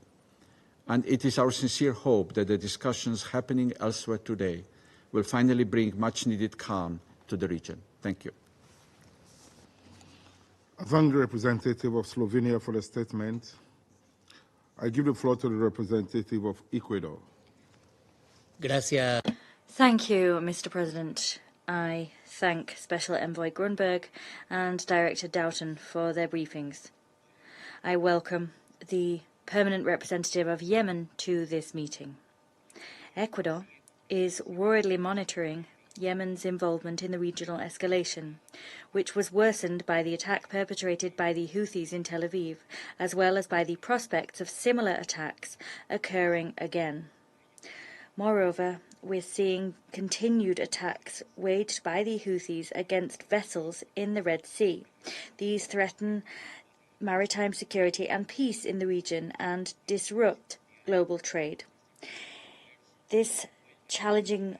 And it is our sincere hope that the discussions happening elsewhere today will finally bring much-needed calm to the region. Thank you. I thank the representative of Slovenia for the statement. I give the floor to the representative of Ecuador. Gracias. Thank you, Mr. President. I thank Special Envoy Grunberg and Director Doon for their briefings. I welcome the permanent representative of Yemen to this meeting. Ecuador is worriedly monitoring Yemen's involvement in the regional escalation, which was worsened by the attack perpetrated by the Houthis in Tel Aviv, as well as by the prospects of similar attacks occurring again. Moreover, we're seeing continued attacks waged by the Houthis against vessels in the Red Sea. These threaten maritime security and peace in the region and disrupt global trade. This challenging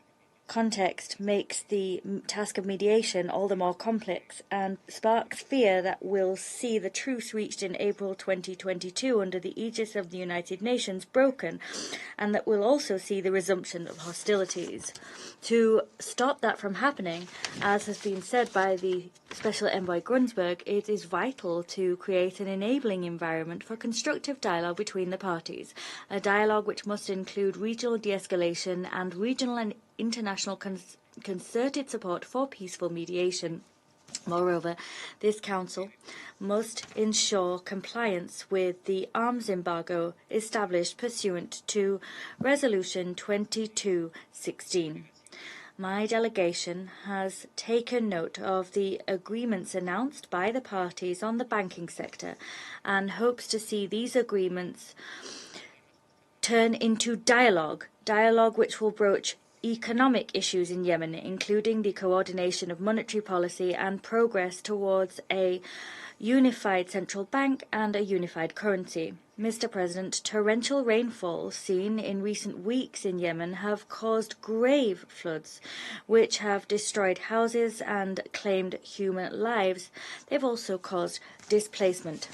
context makes the task of mediation all the more complex and sparks fear that we'll see the truce reached in April 2022 under the aegis of the United Nations broken, and that we'll also see the resumption of hostilities. To stop that from happening, as has been said by the Special Envoy Grunberg, it is vital to create an enabling environment for constructive dialogue between the parties, a dialogue which must include regional de-escalation and regional and international concerted support for peaceful mediation. Moreover, this Council must ensure compliance with the arms embargo established pursuant to Resolution 2216. My delegation has taken note of the agreements announced by the parties on the banking sector and hopes to see these agreements turn into dialogue which will broach economic issues in Yemen, including the coordination of monetary policy and progress towards a unified central bank and a unified currency. Mr. President, torrential rainfall seen in recent weeks in Yemen have caused grave floods, which have destroyed houses and claimed human lives. They've also caused displacement.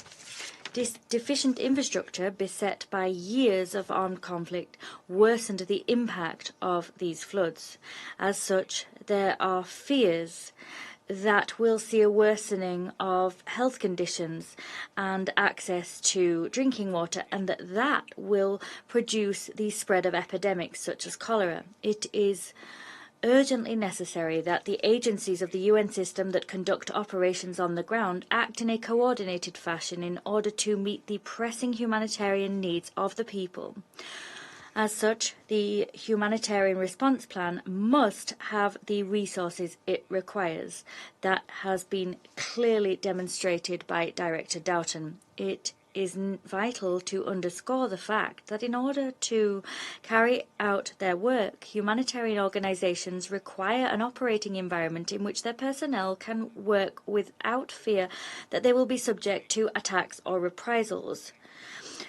This deficient infrastructure, beset by years of armed conflict, worsened the impact of these floods. As such, there are fears that we'll see a worsening of health conditions and access to drinking water, and that will produce the spread of epidemics such as cholera. It is urgently necessary that the agencies of the UN system that conduct operations on the ground act in a coordinated fashion in order to meet the pressing humanitarian needs of the people. As such, the humanitarian response plan must have the resources it requires. That has been clearly demonstrated by Director Doughton. It is vital to underscore the fact that in order to carry out their work, humanitarian organizations require an operating environment in which their personnel can work without fear that they will be subject to attacks or reprisals.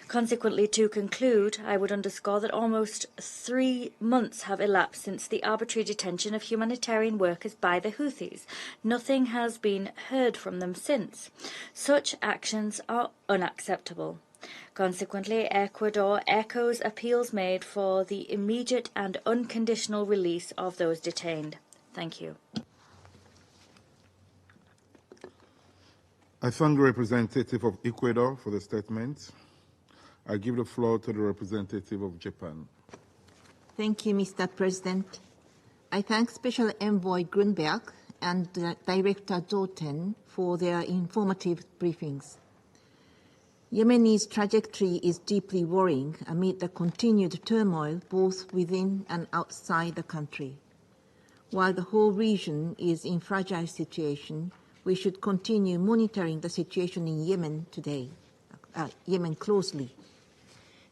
Consequently, to conclude, I would underscore that almost 3 months have elapsed since the arbitrary detention of humanitarian workers by the Houthis. Nothing has been heard from them since. Such actions are unacceptable. Consequently, Ecuador echoes appeals made for the immediate and unconditional release of those detained. Thank you. I thank the representative of Ecuador for the statement. I give the floor to the representative of Japan. Thank you, Mr. President. I thank Special Envoy Grunberg and Director Doon for their informative briefings. Yemen's trajectory is deeply worrying amid the continued turmoil both within and outside the country. While the whole region is in fragile situation, we should continue monitoring the situation in Yemen closely.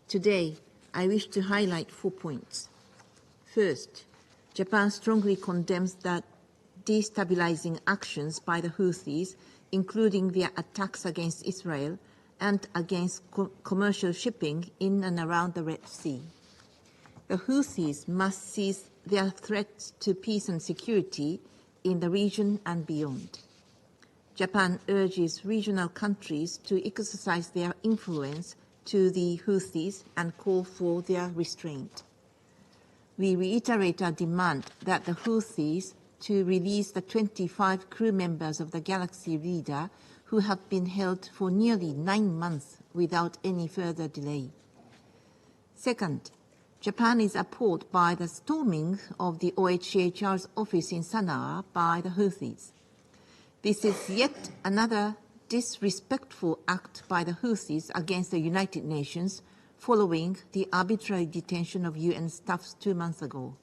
Today, I wish to highlight 4 points. First, Japan strongly condemns the destabilizing actions by the Houthis, including their attacks against Israel and against commercial shipping in and around the Red Sea. The Houthis must cease their threats to peace and security in the region and beyond. Japan urges regional countries to exercise their influence to the Houthis and call for their restraint. We reiterate our demand that the Houthis to release the 25 crew members of the Galaxy Leader who have been held for nearly 9 months without any further delay. Second, Japan is appalled by the storming of the OHCHR's office in Sana'a by the Houthis. This is yet another disrespectful act by the Houthis against the United Nations following the arbitrary detention of UN staffs 2 months ago.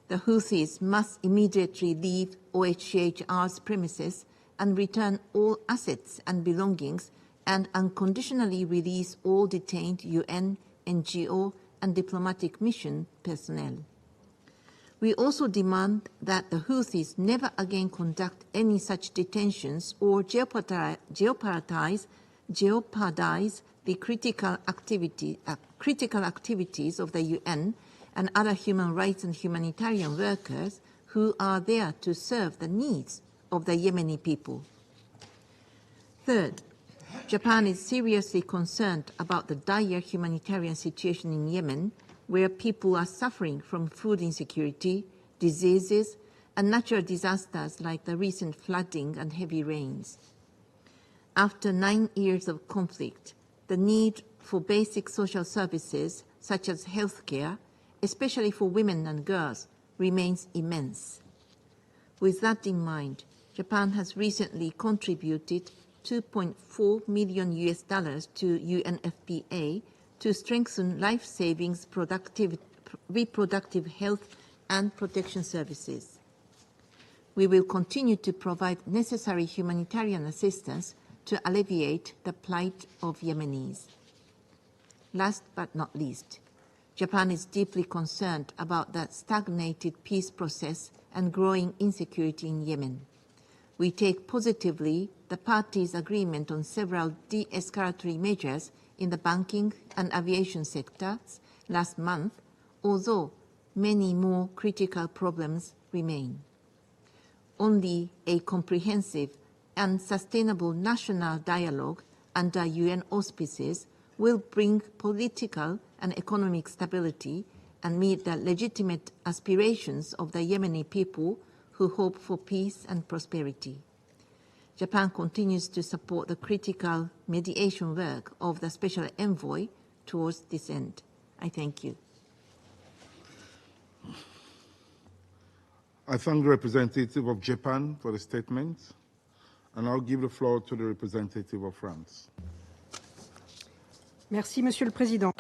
The Houthis must immediately leave OHCHR's premises and return all assets and belongings and unconditionally release all detained UN, NGO, and diplomatic mission personnel. We also demand that the Houthis never again conduct any such detentions or jeopardize the critical activities of the UN and other human rights and humanitarian workers who are there to serve the needs of the Yemeni people. Third, Japan is seriously concerned about the dire humanitarian situation in Yemen, where people are suffering from food insecurity, diseases, and natural disasters like the recent flooding and heavy rains. After 9 years of conflict, the need for basic social services such as healthcare, especially for women and girls, remains immense. With that in mind, Japan has recently contributed $2.4 million to UNFPA to strengthen life savings, reproductive health, and protection services. We will continue to provide necessary humanitarian assistance to alleviate the plight of Yemenis. Last but not least, Japan is deeply concerned about the stagnated peace process and growing insecurity in Yemen. We take positively the parties' agreement on several de-escalatory measures in the banking and aviation sectors last month, although many more critical problems remain. Only a comprehensive and sustainable national dialogue under UN auspices will bring political and economic stability and meet the legitimate aspirations of the Yemeni people who hope for peace and prosperity. Japan continues to support the critical mediation work of the Special Envoy towards this end. I thank you. I thank the representative of Japan for the statement, and I'll give the floor to the representative of France. Merci, Monsieur le Président.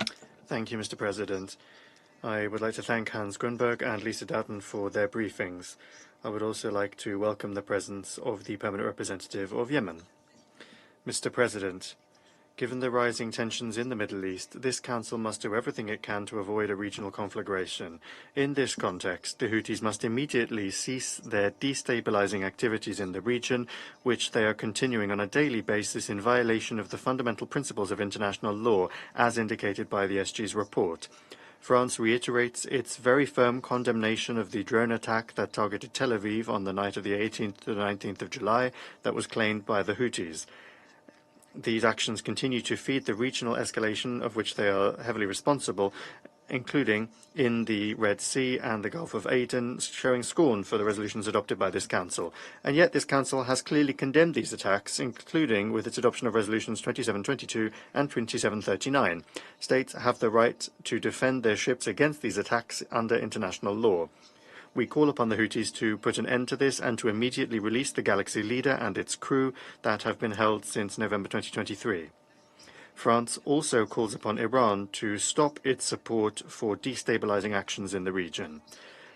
Thank you, Mr. President. I would like to thank Hans Grunberg and Lisa Doughton for their briefings. I would also like to welcome the presence of the permanent representative of Yemen. Mr. President, given the rising tensions in the Middle East, this Council must do everything it can to avoid a regional conflagration. In this context, the Houthis must immediately cease their destabilizing activities in the region, which they are continuing on a daily basis in violation of the fundamental principles of international law, as indicated by the SG's report. France reiterates its very firm condemnation of the drone attack that targeted Tel Aviv on the night of the 18th to the 19th of July that was claimed by the Houthis. These actions continue to feed the regional escalation of which they are heavily responsible, including in the Red Sea and the Gulf of Aden, showing scorn for the resolutions adopted by this Council. And yet this Council has clearly condemned these attacks, including with its adoption of resolutions 2722 and 2739. States have the right to defend their ships against these attacks under international law. We call upon the Houthis to put an end to this and to immediately release the Galaxy leader and its crew that have been held since November 2023. France also calls upon Iran to stop its support for destabilizing actions in the region.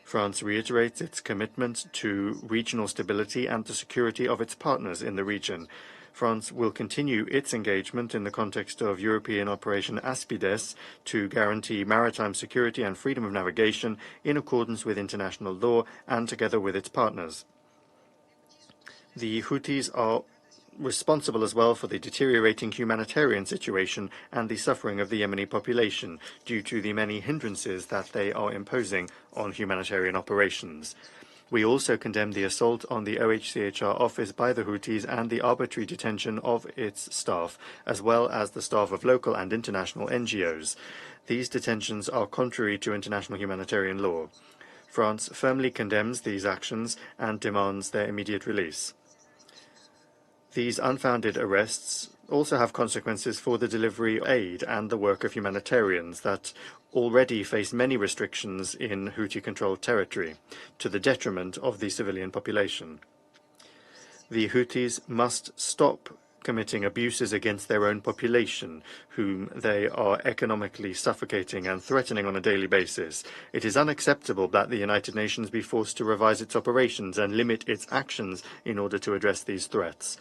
France reiterates its commitment to regional stability and the security of its partners in the region. France will continue its engagement in the context of European Operation Aspides to guarantee maritime security and freedom of navigation in accordance with international law and together with its partners. The Houthis are responsible as well for the deteriorating humanitarian situation and the suffering of the Yemeni population due to the many hindrances that they are imposing on humanitarian operations. We also condemn the assault on the OHCHR office by the Houthis and the arbitrary detention of its staff, as well as the staff of local and international NGOs. These detentions are contrary to international humanitarian law. France firmly condemns these actions and demands their immediate release. These unfounded arrests also have consequences for the delivery of aid and the work of humanitarians that already face many restrictions in Houthi-controlled territory, to the detriment of the civilian population. The Houthis must stop committing abuses against their own population, whom they are economically suffocating and threatening on a daily basis. It is unacceptable that the United Nations be forced to revise its operations and limit its actions in order to address these threats.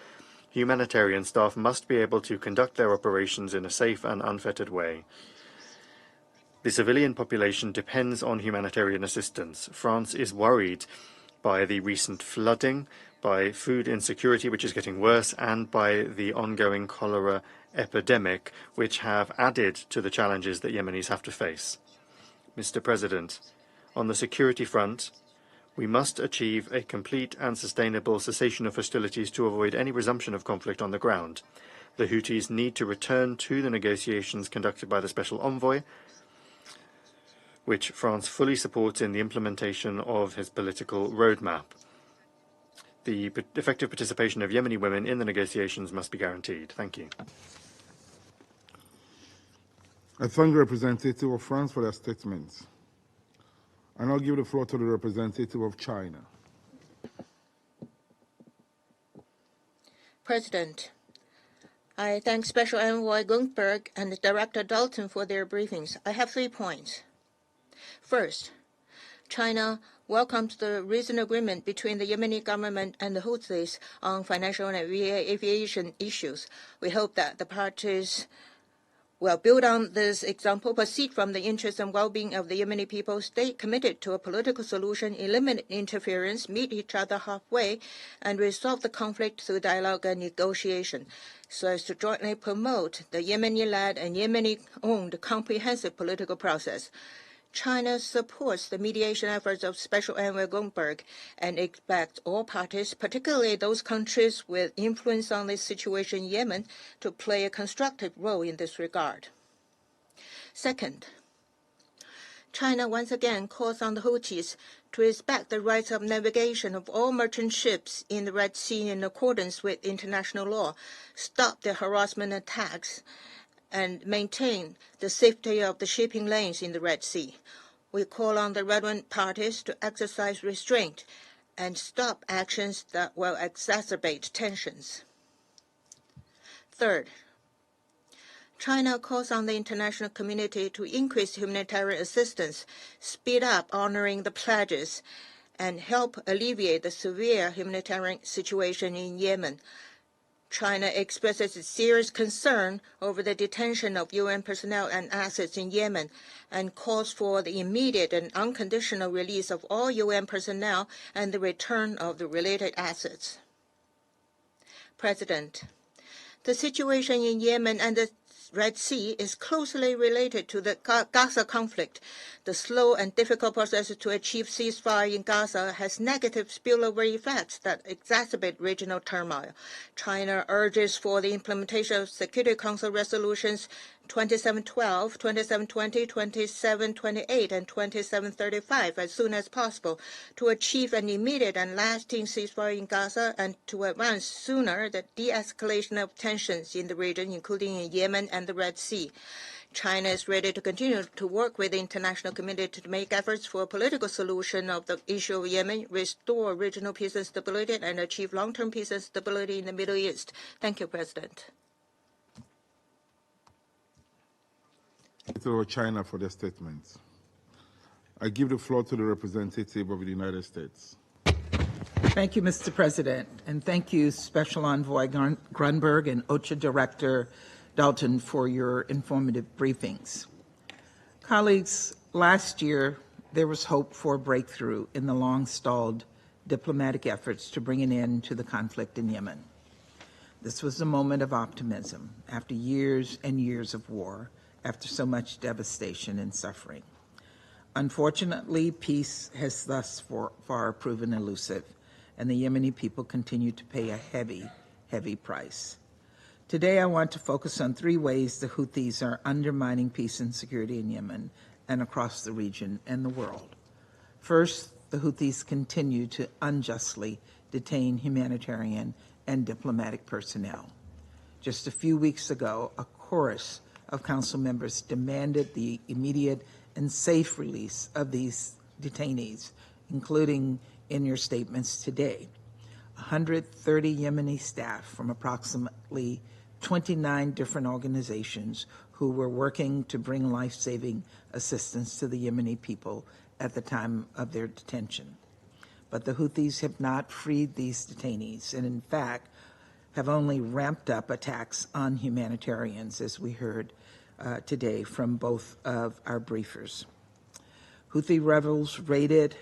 Humanitarian staff must be able to conduct their operations in a safe and unfettered way. The civilian population depends on humanitarian assistance. France is worried by the recent flooding, by food insecurity, which is getting worse, and by the ongoing cholera epidemic, which have added to the challenges that Yemenis have to face. Mr. President, on the security front, we must achieve a complete and sustainable cessation of hostilities to avoid any resumption of conflict on the ground. The Houthis need to return to the negotiations conducted by the Special Envoy, which France fully supports in the implementation of his political roadmap. The effective participation of Yemeni women in the negotiations must be guaranteed. Thank you. I thank the representative of France for their statements. And I'll give the floor to the representative of China. President, I thank Special Envoy Grunberg and Director Dalton for their briefings. I have 3 points. First, China welcomes the recent agreement between the Yemeni government and the Houthis on financial and aviation issues. We hope that the parties will build on this example, proceed from the interests and well-being of the Yemeni people, stay committed to a political solution, eliminate interference, meet each other halfway, and resolve the conflict through dialogue and negotiation, so as to jointly promote the Yemeni-led and Yemeni-owned comprehensive political process. China supports the mediation efforts of Special Envoy Grunberg and expects all parties, particularly those countries with influence on this situation in Yemen, to play a constructive role in this regard. Second, China once again calls on the Houthis to respect the rights of navigation of all merchant ships in the Red Sea in accordance with international law, stop their harassment attacks, and maintain the safety of the shipping lanes in the Red Sea. We call on the relevant parties to exercise restraint and stop actions that will exacerbate tensions. Third, China calls on the international community to increase humanitarian assistance, speed up honoring the pledges, and help alleviate the severe humanitarian situation in Yemen. China expresses its serious concern over the detention of UN personnel and assets in Yemen and calls for the immediate and unconditional release of all UN personnel and the return of the related assets. President, the situation in Yemen and the Red Sea is closely related to the Gaza conflict. The slow and difficult process to achieve ceasefire in Gaza has negative spillover effects that exacerbate regional turmoil. China urges for the implementation of Security Council resolutions 2712, 2720, 2728, and 2735 as soon as possible to achieve an immediate and lasting ceasefire in Gaza and to advance sooner the de-escalation of tensions in the region, including in Yemen and the Red Sea. China is ready to continue to work with the international community to make efforts for a political solution of the issue of Yemen, restore regional peace and stability, and achieve long-term peace and stability in the Middle East. Thank you, President. To China for their statements. I give the floor to the representative of the United States. Thank you, Mr. President, and thank you, Special Envoy Grunberg and OCHA Director Dalton, for your informative briefings. Colleagues, last year there was hope for a breakthrough in the long-stalled diplomatic efforts to bring an end to the conflict in Yemen. This was a moment of optimism after years and years of war, after so much devastation and suffering. Unfortunately, peace has thus far proven elusive, and the Yemeni people continue to pay a heavy, heavy price. Today, I want to focus on three ways the Houthis are undermining peace and security in Yemen and across the region and the world. First, the Houthis continue to unjustly detain humanitarian and diplomatic personnel. Just a few weeks ago, a chorus of council members demanded the immediate and safe release of these detainees, including in your statements today. 130 Yemeni staff from approximately 29 different organizations who were working to bring life-saving assistance to the Yemeni people at the time of their detention. But the Houthis have not freed these detainees, and in fact, have only ramped up attacks on humanitarians, as we heard today from both of our briefers. Houthi rebels raided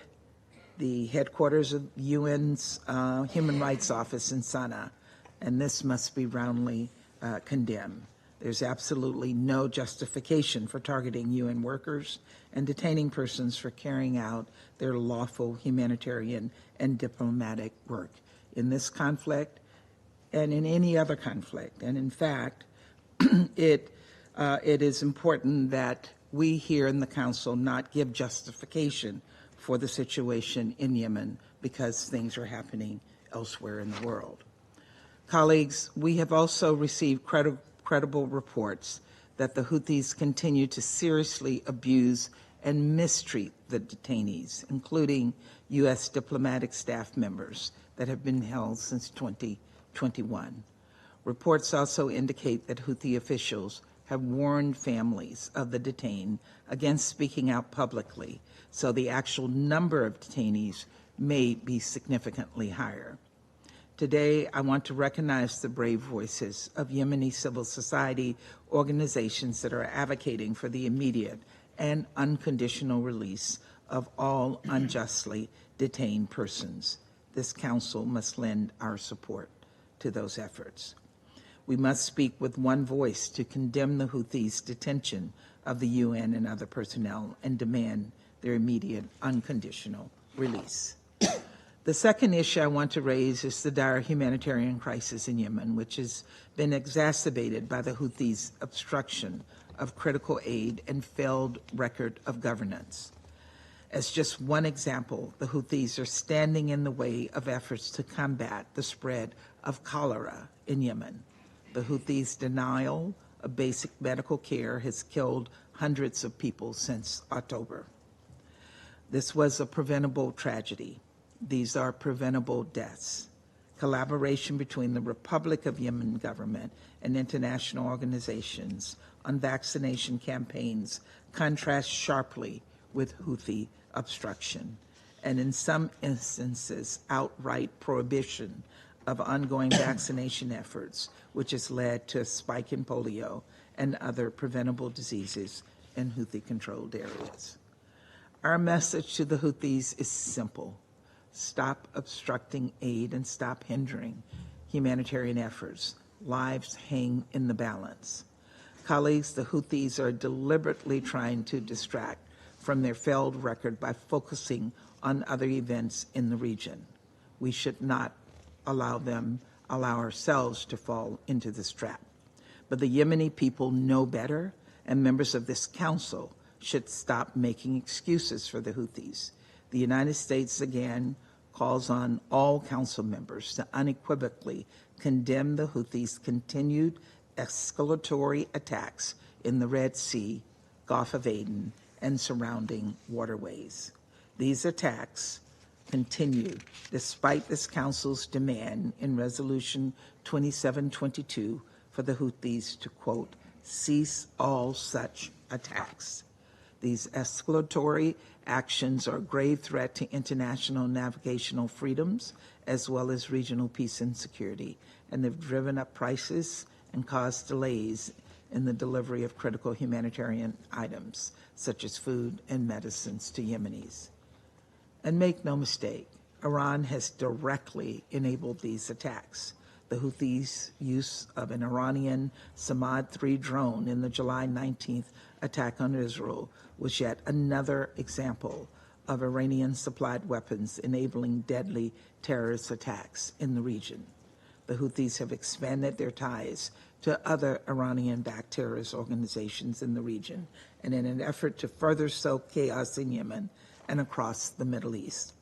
the headquarters of UN's Human Rights Office in Sana'a, and this must be roundly condemned. There's absolutely no justification for targeting UN workers and detaining persons for carrying out their lawful humanitarian and diplomatic work in this conflict and in any other conflict. And in fact, it is important that we here in the Council not give justification for the situation in Yemen because things are happening elsewhere in the world. Colleagues, we have also received credible reports that the Houthis continue to seriously abuse and mistreat the detainees, including U.S. diplomatic staff members that have been held since 2021. Reports also indicate that Houthi officials have warned families of the detained against speaking out publicly, so the actual number of detainees may be significantly higher. Today, I want to recognize the brave voices of Yemeni civil society organizations that are advocating for the immediate and unconditional release of all unjustly detained persons. This Council must lend our support to those efforts. We must speak with one voice to condemn the Houthis' detention of the UN and other personnel and demand their immediate unconditional release. The second issue I want to raise is the dire humanitarian crisis in Yemen, which has been exacerbated by the Houthis' obstruction of critical aid and failed record of governance. As just one example, the Houthis are standing in the way of efforts to combat the spread of cholera in Yemen. The Houthis' denial of basic medical care has killed hundreds of people since October. This was a preventable tragedy. These are preventable deaths. Collaboration between the Republic of Yemen government and international organizations on vaccination campaigns contrasts sharply with Houthi obstruction, and in some instances, outright prohibition of ongoing vaccination efforts, which has led to a spike in polio and other preventable diseases in Houthi-controlled areas. Our message to the Houthis is simple. Stop obstructing aid and stop hindering humanitarian efforts. Lives hang in the balance. Colleagues, the Houthis are deliberately trying to distract from their failed record by focusing on other events in the region. We should not allow ourselves to fall into this trap. But the Yemeni people know better, and members of this council should stop making excuses for the Houthis. The United States again calls on all council members to unequivocally condemn the Houthis' continued escalatory attacks in the Red Sea, Gulf of Aden, and surrounding waterways. These attacks continue despite this council's demand in Resolution 2722 for the Houthis to, quote, cease all such attacks. These escalatory actions are a grave threat to international navigational freedoms as well as regional peace and security, and they've driven up prices and caused delays in the delivery of critical humanitarian items, such as food and medicines to Yemenis. And make no mistake, Iran has directly enabled these attacks. The Houthis' use of an Iranian Samad-3 drone in the July 19th attack on Israel was yet another example of Iranian-supplied weapons enabling deadly terrorist attacks in the region. The Houthis have expanded their ties to other Iranian-backed terrorist organizations in the region, and in an effort to further sow chaos in Yemen and across the Middle East.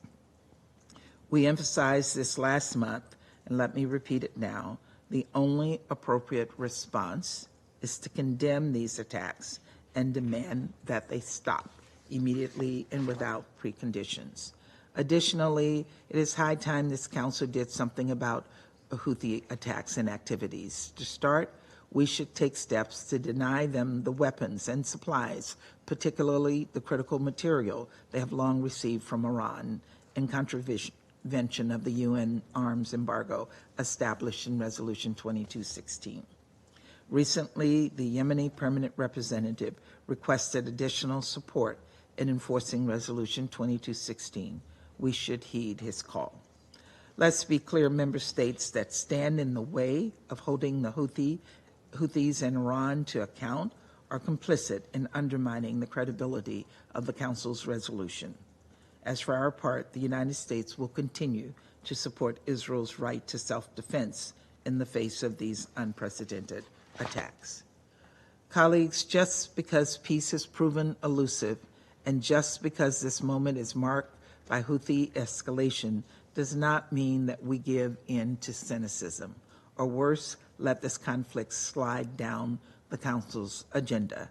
We emphasized this last month, and let me repeat it now. The only appropriate response is to condemn these attacks and demand that they stop immediately and without preconditions. Additionally, it is high time this council did something about Houthi attacks and activities. To start, we should take steps to deny them the weapons and supplies, particularly the critical material they have long received from Iran, in contravention of the UN arms embargo established in Resolution 2216. Recently, the Yemeni permanent representative requested additional support in enforcing Resolution 2216. We should heed his call. Let's be clear, member states that stand in the way of holding the Houthis and Iran to account are complicit in undermining the credibility of the Council's resolution. As for our part, the United States will continue to support Israel's right to self-defense in the face of these unprecedented attacks. Colleagues, just because peace has proven elusive and just because this moment is marked by Houthi escalation does not mean that we give in to cynicism, or worse, let this conflict slide down the Council's agenda.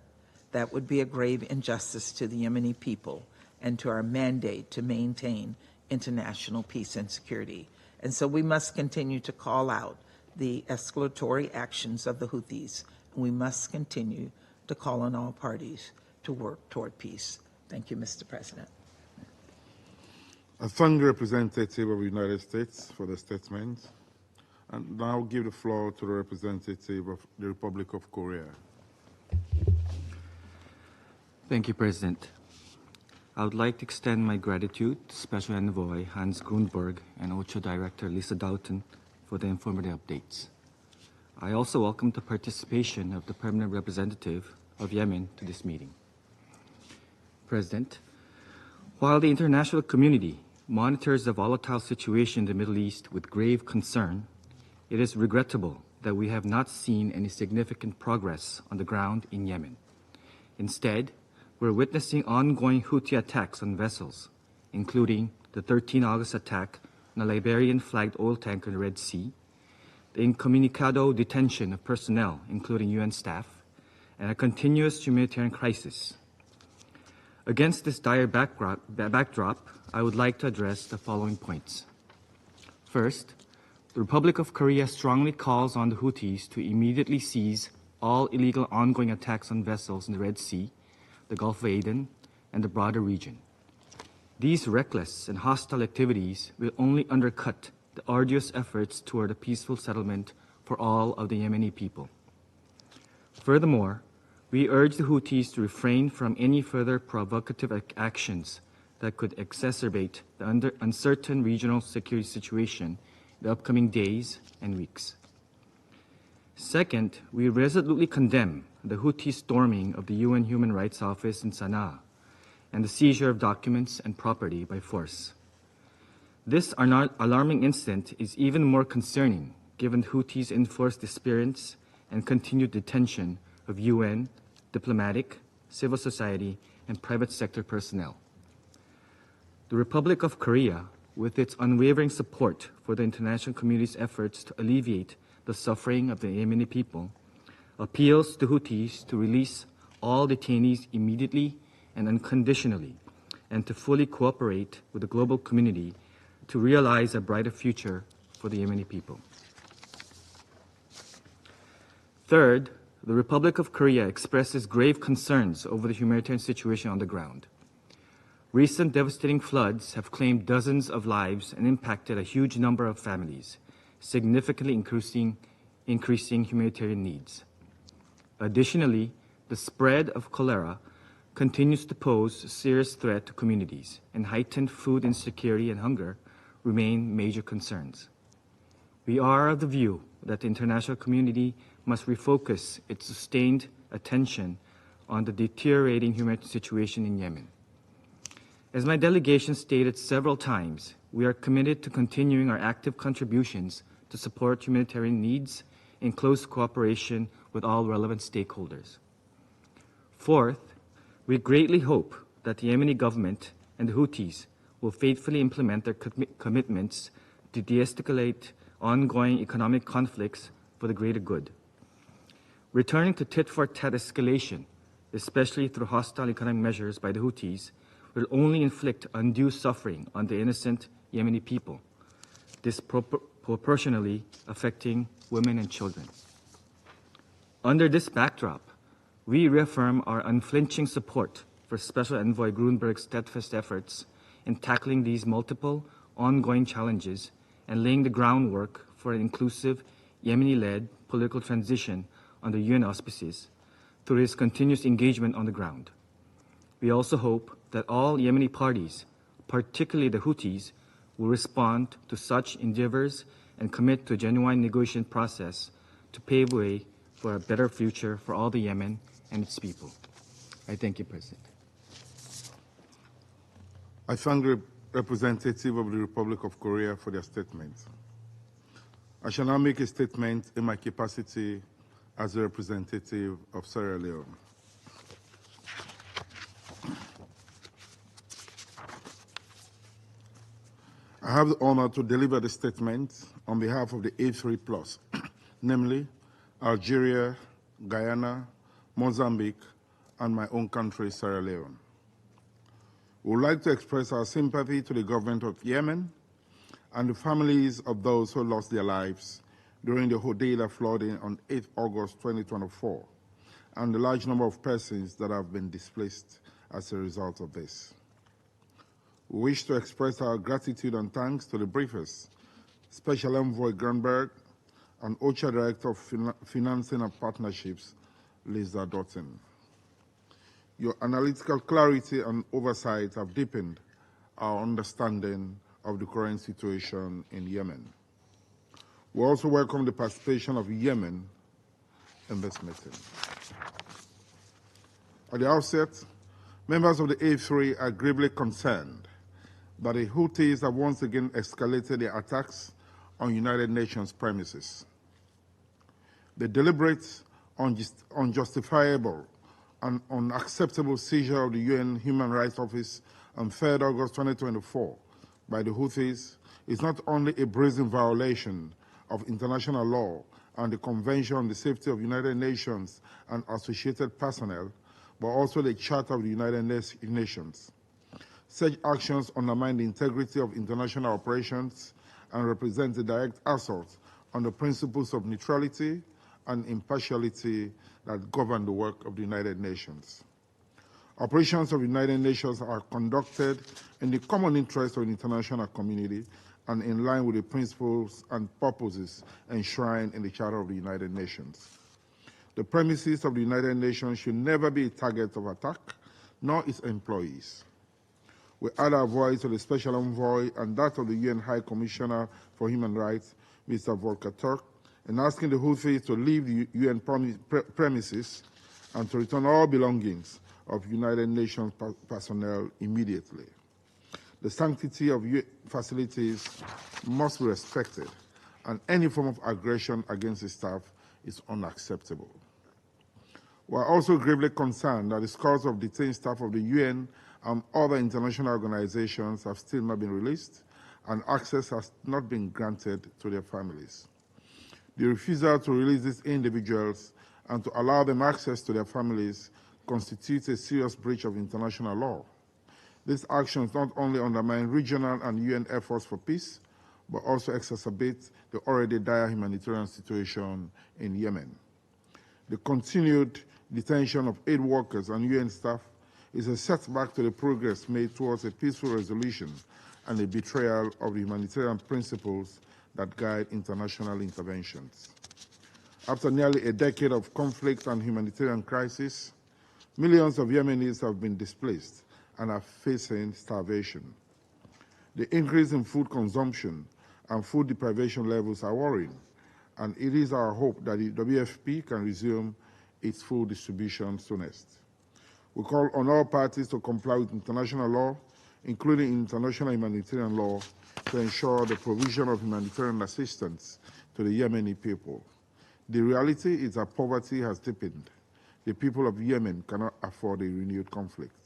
That would be a grave injustice to the Yemeni people and to our mandate to maintain international peace and security. And so we must continue to call out the escalatory actions of the Houthis, and we must continue to call on all parties to work toward peace. Thank you, Mr. President. I thank the representative of the United States for the statement, and now give the floor to the representative of the Republic of Korea. Thank you, President. I would like to extend my gratitude to Special Envoy Hans Grunberg and OCHA Director Lisa Doughton for the informative updates. I also welcome the participation of the Permanent Representative of Yemen to this meeting. President, while the international community monitors the volatile situation in the Middle East with grave concern, it is regrettable that we have not seen any significant progress on the ground in Yemen. Instead, we're witnessing ongoing Houthi attacks on vessels, including the 13 August attack on a Liberian-flagged oil tanker in the Red Sea, the incommunicado detention of personnel, including UN staff, and a continuous humanitarian crisis. Against this dire backdrop, I would like to address the following points. First, the Republic of Korea strongly calls on the Houthis to immediately cease all illegal ongoing attacks on vessels in the Red Sea, the Gulf of Aden, and the broader region. These reckless and hostile activities will only undercut the arduous efforts toward a peaceful settlement for all of the Yemeni people. Furthermore, we urge the Houthis to refrain from any further provocative actions that could exacerbate the uncertain regional security situation in the upcoming days and weeks. Second, we resolutely condemn the Houthi storming of the UN Human Rights Office in Sana'a and the seizure of documents and property by force. This alarming incident is even more concerning given Houthis' enforced disappearance and continued detention of UN, diplomatic, civil society, and private sector personnel. The Republic of Korea, with its unwavering support for the international community's efforts to alleviate the suffering of the Yemeni people, appeals to Houthis to release all detainees immediately and unconditionally, and to fully cooperate with the global community to realize a brighter future for the Yemeni people. Third, the Republic of Korea expresses grave concerns over the humanitarian situation on the ground. Recent devastating floods have claimed dozens of lives and impacted a huge number of families, significantly increasing humanitarian needs. Additionally, the spread of cholera continues to pose a serious threat to communities, and heightened food insecurity and hunger remain major concerns. We are of the view that the international community must refocus its sustained attention on the deteriorating humanitarian situation in Yemen. As my delegation stated several times, we are committed to continuing our active contributions to support humanitarian needs in close cooperation with all relevant stakeholders. Fourth, we greatly hope that the Yemeni government and the Houthis will faithfully implement their commitments to de-escalate ongoing economic conflicts for the greater good. Returning to tit-for-tat escalation, especially through hostile economic measures by the Houthis, will only inflict undue suffering on the innocent Yemeni people, disproportionately affecting women and children. Under this backdrop, we reaffirm our unflinching support for Special Envoy Grunberg's steadfast efforts in tackling these multiple ongoing challenges and laying the groundwork for an inclusive Yemeni-led political transition under UN auspices through his continuous engagement on the ground. We also hope that all Yemeni parties, particularly the Houthis, will respond to such endeavors and commit to a genuine negotiation process to pave way for a better future for all the Yemen and its people. I thank you, President. I thank the representative of the Republic of Korea for their statement. I shall now make a statement in my capacity as a representative of Sierra Leone. I have the honor to deliver the statement on behalf of the A3+, namely Algeria, Guyana, Mozambique, and my own country, Sierra Leone. We would like to express our sympathy to the government of Yemen and the families of those who lost their lives during the Hodeidah flooding on 8 August 2024, and the large number of persons that have been displaced as a result of this. We wish to express our gratitude and thanks to the briefers, Special Envoy Grunberg, and OCHA Director of Financing and Partnerships, Lisa Doughton. Your analytical clarity and oversight have deepened our understanding of the current situation in Yemen. We also welcome the participation of Yemen in this meeting. At the outset, members of the A3 are gravely concerned that the Houthis have once again escalated their attacks on United Nations premises. The deliberate, unjustifiable, an unacceptable seizure of the UN Human Rights Office on 3rd August 2024 by the Houthis is not only a brazen violation of international law and the Convention on the Safety of United Nations and associated personnel, but also the Charter of the United Nations. Such actions undermine the integrity of international operations and represent a direct assault on the principles of neutrality and impartiality that govern the work of the United Nations. Operations of the United Nations are conducted in the common interest of the international community and in line with the principles and purposes enshrined in the Charter of the United Nations. The premises of the United Nations should never be a target of attack, nor its employees. We add our voice to the Special Envoy and that of the UN High Commissioner for Human Rights, Mr. Volker Turk, in asking the Houthis to leave the UN premises and to return all belongings of United Nations personnel immediately. The sanctity of UN facilities must be respected, and any form of aggression against the staff is unacceptable. We are also gravely concerned that the scores of detained staff of the UN and other international organizations have still not been released, and access has not been granted to their families. The refusal to release these individuals and to allow them access to their families constitutes a serious breach of international law. These actions not only undermine regional and UN efforts for peace, but also exacerbate the already dire humanitarian situation in Yemen. The continued detention of aid workers and UN staff is a setback to the progress made towards a peaceful resolution and a betrayal of the humanitarian principles that guide international interventions. After nearly a decade of conflict and humanitarian crisis, millions of Yemenis have been displaced and are facing starvation. The increase in food consumption and food deprivation levels are worrying, and it is our hope that the WFP can resume its food distribution soonest. We call on all parties to comply with international law, including international humanitarian law, to ensure the provision of humanitarian assistance to the Yemeni people. The reality is that poverty has deepened. The people of Yemen cannot afford a renewed conflict.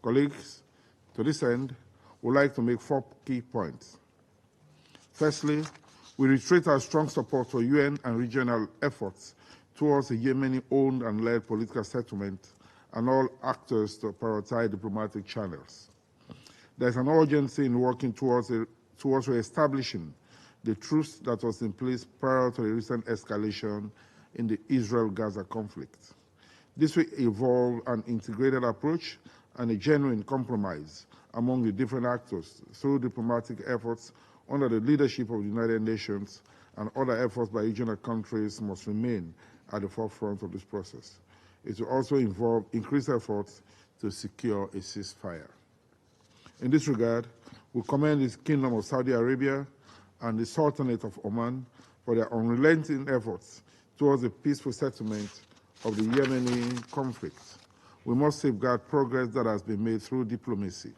Colleagues, to this end, we'd like to make 4 key points. Firstly, we reiterate our strong support for UN and regional efforts towards a Yemeni-owned and led political settlement and all actors to prioritize diplomatic channels. There is an urgency in working towards re-establishing the truce that was in place prior to the recent escalation in the Israel-Gaza conflict. This will involve an integrated approach and a genuine compromise among the different actors through diplomatic efforts under the leadership of the United Nations, and other efforts by regional countries must remain at the forefront of this process. It will also involve increased efforts to secure a ceasefire. In this regard, we commend the Kingdom of Saudi Arabia and the Sultanate of Oman for their unrelenting efforts towards a peaceful settlement of the Yemeni conflict. We must safeguard progress that has been made through diplomacy.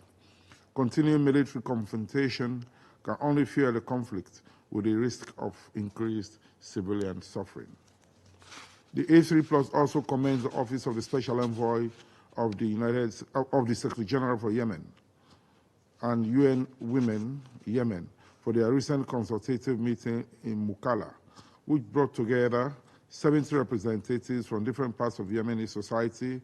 Continuing military confrontation can only fuel the conflict with the risk of increased civilian suffering. The A3+ also commends the Office of the Special Envoy of the Secretary General for Yemen and UN Women Yemen for their recent consultative meeting in Mukalla, which brought together 70 representatives from different parts of Yemeni society,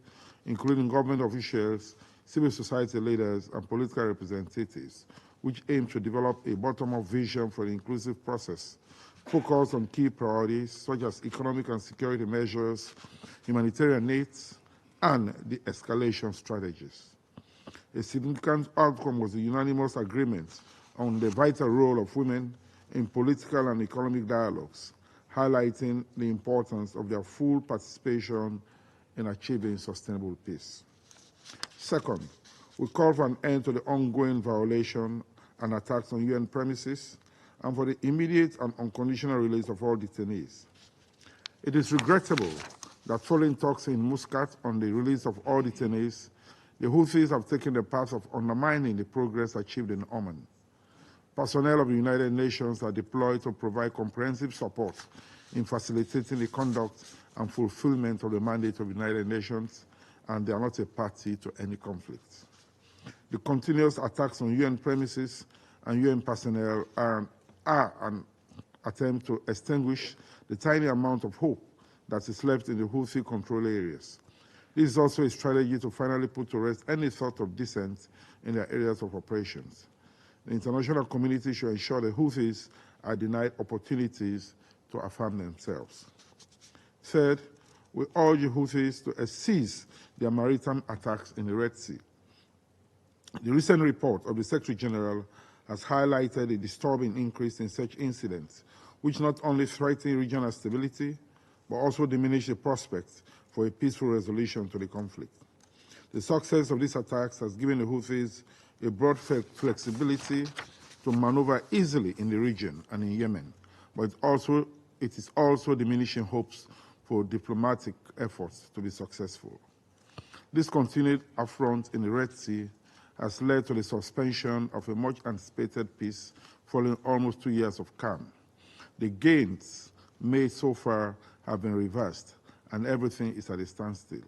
including government officials, civil society leaders, and political representatives, which aim to develop a bottom-up vision for the inclusive process, focused on key priorities such as economic and security measures, humanitarian needs, and the escalation strategies. A significant outcome was the unanimous agreement on the vital role of women in political and economic dialogues, highlighting the importance of their full participation in achieving sustainable peace. Second, we call for an end to the ongoing violation and attacks on UN premises and for the immediate and unconditional release of all detainees. It is regrettable that following talks in Muscat on the release of all detainees, the Houthis have taken the path of undermining the progress achieved in Oman. Personnel of the United Nations are deployed to provide comprehensive support in facilitating the conduct and fulfillment of the mandate of the United Nations, and they are not a party to any conflict. The continuous attacks on UN premises and UN personnel are an attempt to extinguish the tiny amount of hope that is left in the Houthi control areas. This is also a strategy to finally put to rest any thought of dissent in their areas of operations. The international community should ensure the Houthis are denied opportunities to affirm themselves. Third, we urge the Houthis to cease their maritime attacks in the Red Sea. The recent report of the Secretary General has highlighted a disturbing increase in such incidents, which not only threaten regional stability, but also diminish the prospects for a peaceful resolution to the conflict. The success of these attacks has given the Houthis a broad flexibility to maneuver easily in the region and in Yemen, but it is also diminishing hopes for diplomatic efforts to be successful. This continued affront in the Red Sea has led to the suspension of a much anticipated peace following almost 2 years of calm. The gains made so far have been reversed, and everything is at a standstill.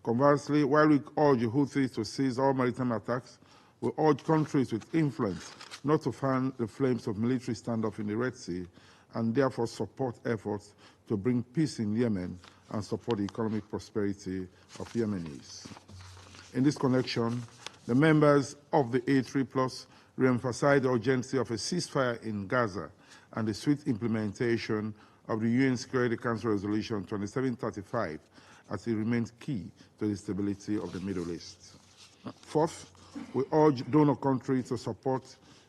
Conversely, while we urge the Houthis to cease all maritime attacks, we urge countries with influence not to fan the flames of military standoff in the Red Sea, and therefore support efforts to bring peace in Yemen and support the economic prosperity of Yemenis. In this connection, the members of the A3+ re-emphasized the urgency of a ceasefire in Gaza and the swift implementation of the UN Security Council Resolution 2735, as it remains key to the stability of the Middle East. Fourth, we urge donor countries to support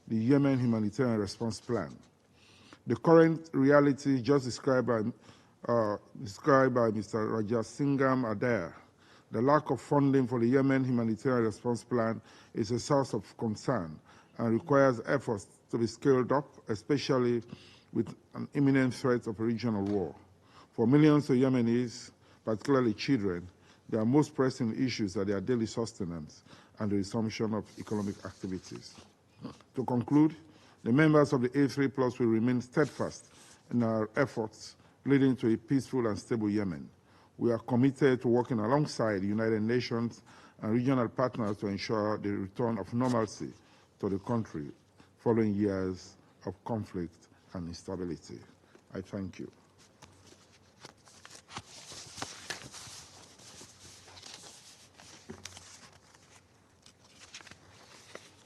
the Yemen humanitarian response plan. The current reality just described by Mr. Rajasingham Adair, the lack of funding for the Yemen humanitarian response plan is a source of concern and requires efforts to be scaled up, especially with an imminent threat of a regional war. For millions of Yemenis, particularly children, their most pressing issues are their daily sustenance and the resumption of economic activities. To conclude, the members of the A3+ will remain steadfast in our efforts leading to a peaceful and stable Yemen. We are committed to working alongside the United Nations and regional partners to ensure the return of normalcy to the country following years of conflict and instability. I thank you.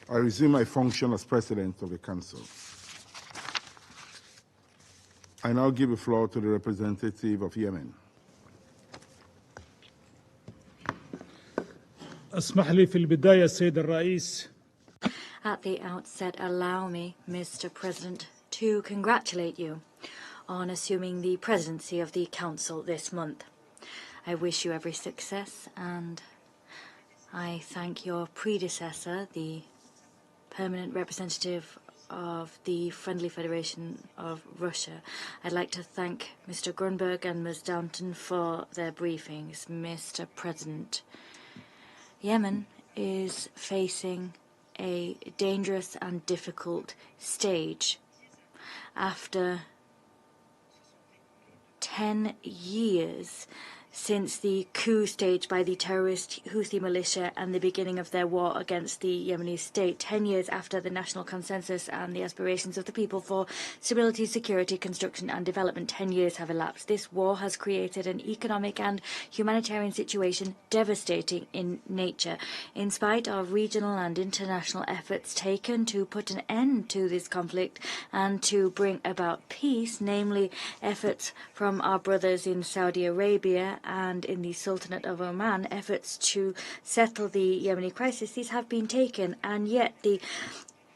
I resume my function as President of the Council. I now give the floor to the representative of Yemen. اسمح لي في البداية السيد الرئيس. At the outset, allow me, Mr. President, to congratulate you on assuming the presidency of the Council this month. I wish you every success, and I thank your predecessor, the permanent representative of the Friendly Federation of Russia. I'd like to thank Mr. Grunberg and Ms. Downton for their briefings. Mr. President, Yemen is facing a dangerous and difficult stage. After 10 years since the coup staged by the terrorist Houthi militia and the beginning of their war against the Yemeni state, 10 years after the national consensus and the aspirations of the people for stability, security, construction and development, 10 years have elapsed. This war has created an economic and humanitarian situation devastating in nature. In spite of regional and international efforts taken to put an end to this conflict and to bring about peace, namely efforts from our brothers in Saudi Arabia and in the Sultanate of Oman, efforts to settle the Yemeni crisis, these have been taken, and yet the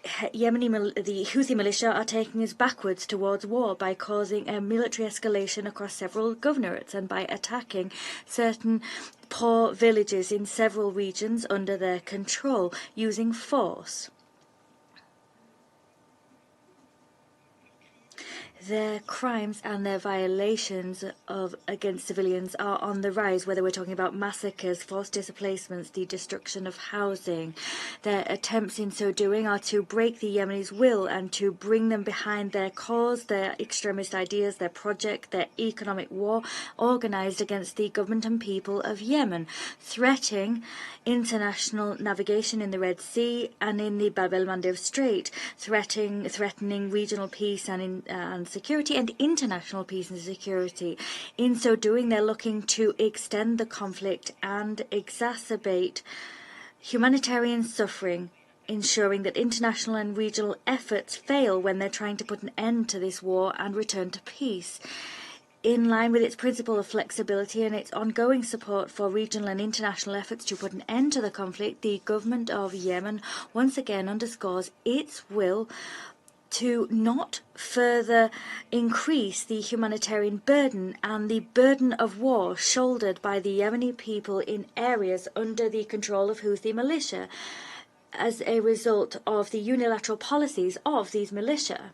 Houthi militia are taking us backwards towards war by causing a military escalation across several governorates and by attacking certain poor villages in several regions under their control using force. Their crimes and their violations against civilians are on the rise, whether we're talking about massacres, forced displacements, the destruction of housing. Their attempts in so doing are to break the Yemenis' will and to bring them behind their cause, their extremist ideas, their project, their economic war organized against the government and people of Yemen, threatening international navigation in the Red Sea and in the Bab el-Mandeb Strait, threatening regional peace and security and international peace and security. In so doing, they're looking to extend the conflict and exacerbate humanitarian suffering, ensuring that international and regional efforts fail when they're trying to put an end to this war and return to peace. In line with its principle of flexibility and its ongoing support for regional and international efforts to put an end to the conflict, the government of Yemen once again underscores its will to not further increase the humanitarian burden and the burden of war shouldered by the Yemeni people in areas under the control of Houthi militia as a result of the unilateral policies of these militia.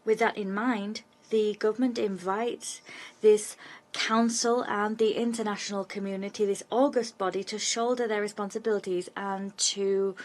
With that in mind, the government invites this Council and the international community, this august body, to shoulder their responsibilities and to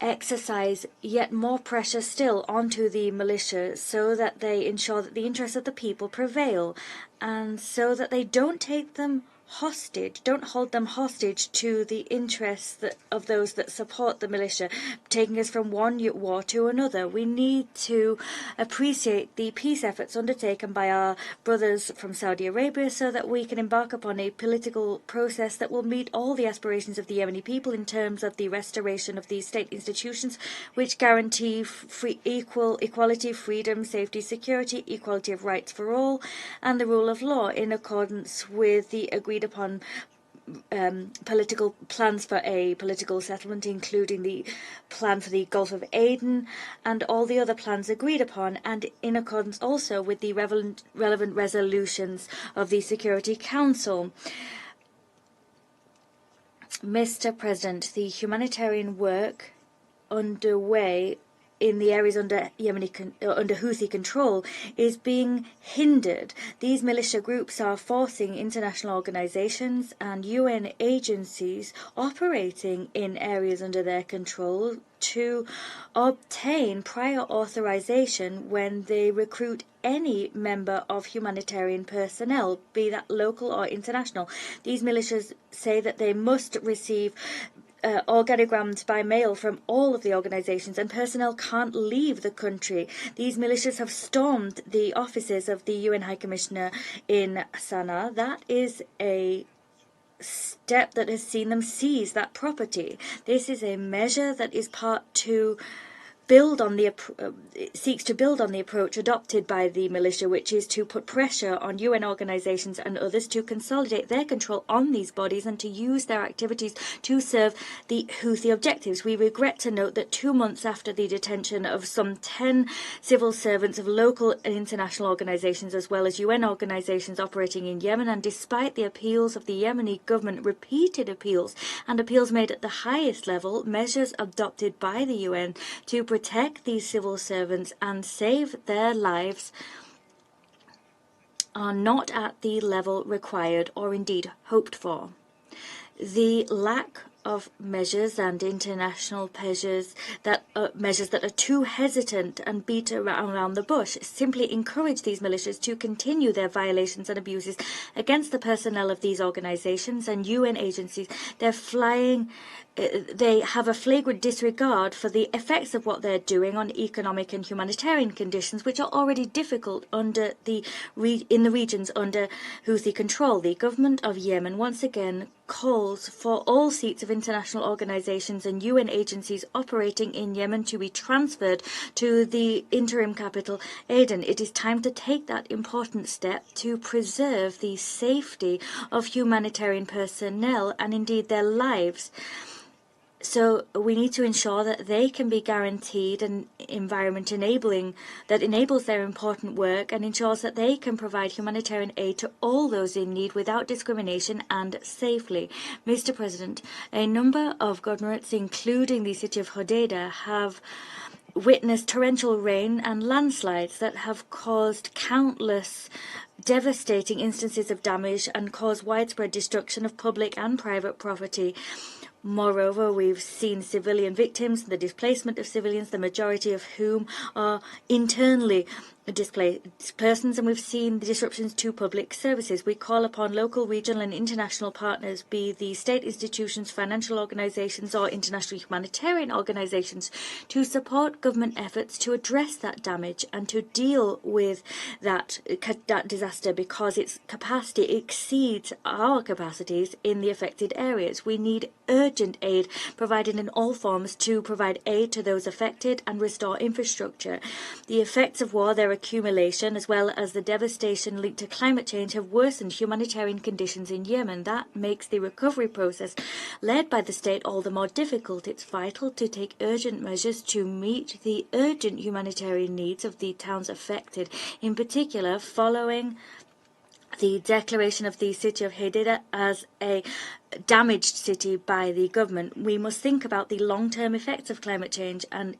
exercise yet more pressure still onto the militia so that they ensure that the interests of the people prevail and so that they don't take them hostage, don't hold them hostage to the interests of those that support the militia, taking us from one war to another. We need to appreciate the peace efforts undertaken by our brothers from Saudi Arabia so that we can embark upon a political process that will meet all the aspirations of the Yemeni people in terms of the restoration of these state institutions which guarantee equality, freedom, safety, security, equality of rights for all, and the rule of law in accordance with the agreed upon political plans for a political settlement, including the plan for the Gulf of Aden and all the other plans agreed upon, and in accordance also with the relevant resolutions of the Security Council. Mr. President, the humanitarian work underway in the areas under Houthi control is being hindered. These militia groups are forcing international organizations and UN agencies operating in areas under their control to obtain prior authorization when they recruit any member of humanitarian personnel, be that local or international. These militias say that they must receive organograms by mail from all of the organizations, and personnel can't leave the country. These militias have stormed the offices of the UN High Commissioner in Sana'a. That is a step that has seen them seize that property. This is a measure that is seeks to build on the approach adopted by the militia, which is to put pressure on UN organizations and others to consolidate their control on these bodies and to use their activities to serve the Houthi objectives. We regret to note that 2 months after the detention of some 10 civil servants of local and international organizations as well as UN organizations operating in Yemen, and despite the appeals of the Yemeni government, repeated appeals and appeals made at the highest level, measures adopted by the UN to protect these civil servants and save their lives are not at the level required or indeed hoped for. The lack of measures and international measures that are too hesitant and beat around the bush simply encourage these militias to continue their violations and abuses against the personnel of these organizations and UN agencies. They have a flagrant disregard for the effects of what they're doing on economic and humanitarian conditions, which are already difficult in the regions under Houthi control. The government of Yemen once again calls for all seats of international organizations and UN agencies operating in Yemen to be transferred to the interim capital, Aden. It is time to take that important step to preserve the safety of humanitarian personnel and indeed their lives. So we need to ensure that they can be guaranteed an environment that enables their important work and ensures that they can provide humanitarian aid to all those in need without discrimination and safely. Mr. President, a number of governorates, including the city of Hodeidah, have witnessed torrential rain and landslides that have caused countless devastating instances of damage and caused widespread destruction of public and private property. Moreover, we've seen civilian victims, the displacement of civilians, the majority of whom are internally displaced persons, and we've seen the disruptions to public services. We call upon local, regional and international partners, be the state institutions, financial organisations or international humanitarian organisations, to support government efforts to address that damage and to deal with that disaster, because its capacity exceeds our capacities in the affected areas. We need urgent aid provided in all forms to provide aid to those affected and restore infrastructure. The effects of war, their accumulation, as well as the devastation linked to climate change, have worsened humanitarian conditions in Yemen. That makes the recovery process led by the state all the more difficult. It's vital to take urgent measures to meet the urgent humanitarian needs of the towns affected, in particular following the declaration of the city of Hadida as a damaged city by the government. We must think about the long-term effects of climate change and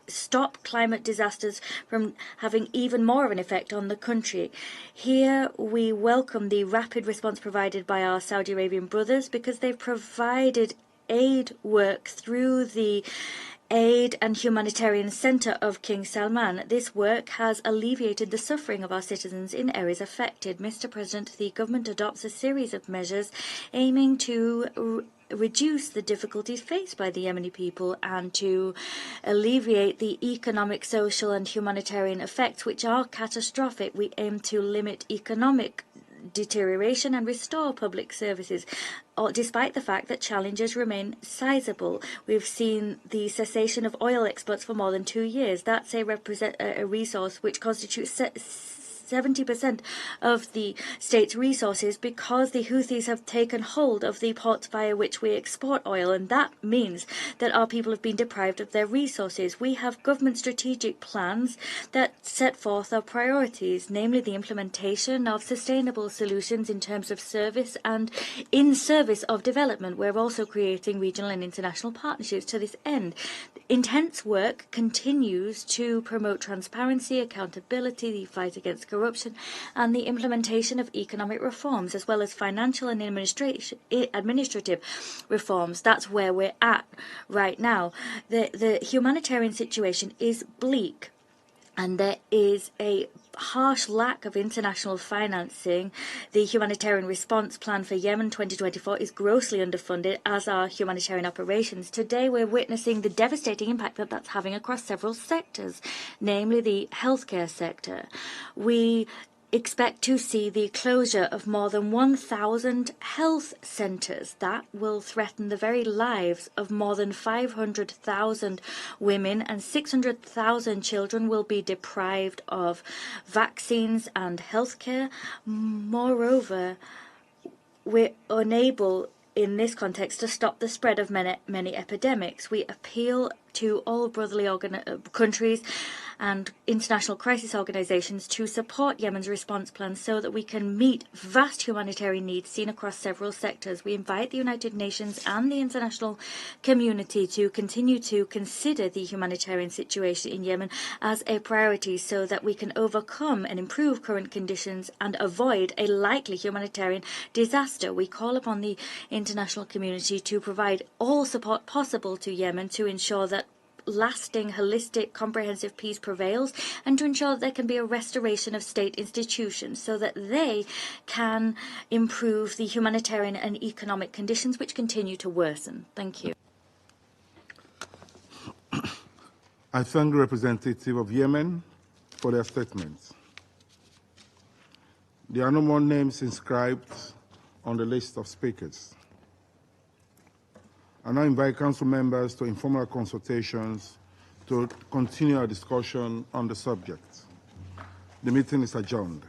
stop climate disasters from having even more of an effect on the country. Here we welcome the rapid response provided by our Saudi Arabian brothers, because they've provided aid work through the Aid and Humanitarian Centre of King Salman. This work has alleviated the suffering of our citizens in areas affected. Mr. President, the government adopts a series of measures aiming to reduce the difficulties faced by the Yemeni people and to alleviate the economic, social and humanitarian effects, which are catastrophic. We aim to limit economic deterioration and restore public services, despite the fact that challenges remain sizable. We've seen the cessation of oil exports for more than 2 years. That's a resource which constitutes 70% of the state's resources, because the Houthis have taken hold of the ports via which we export oil, and that means that our people have been deprived of their resources. We have government strategic plans that set forth our priorities, namely the implementation of sustainable solutions in terms of service and in service of development. We're also creating regional and international partnerships to this end. Intense work continues to promote transparency, accountability, the fight against corruption, and the implementation of economic reforms, as well as financial and administrative reforms. That's where we're at right now. The humanitarian situation is bleak, and there is a harsh lack of international financing. The humanitarian response plan for Yemen 2024 is grossly underfunded, as are humanitarian operations. Today we're witnessing the devastating impact that that's having across several sectors, namely the healthcare sector. We expect to see the closure of more than 1,000 health centres. That will threaten the very lives of more than 500,000 women, and 600,000 children will be deprived of vaccines and healthcare. Moreover, we're unable in this context to stop the spread of many epidemics. We appeal to all brotherly countries and international crisis organisations to support Yemen's response plan so that we can meet vast humanitarian needs seen across several sectors. We invite the United Nations and the international community to continue to consider the humanitarian situation in Yemen as a priority so that we can overcome and improve current conditions and avoid a likely humanitarian disaster. We call upon the international community to provide all support possible to Yemen to ensure that lasting, holistic, comprehensive peace prevails, and to ensure that there can be a restoration of state institutions so that they can improve the humanitarian and economic conditions which continue to worsen. Thank you. I thank the representative of Yemen for their statements. There are no more names inscribed on the list of speakers. I now invite Council members to informal consultations to continue our discussion on the subject. The meeting is adjourned.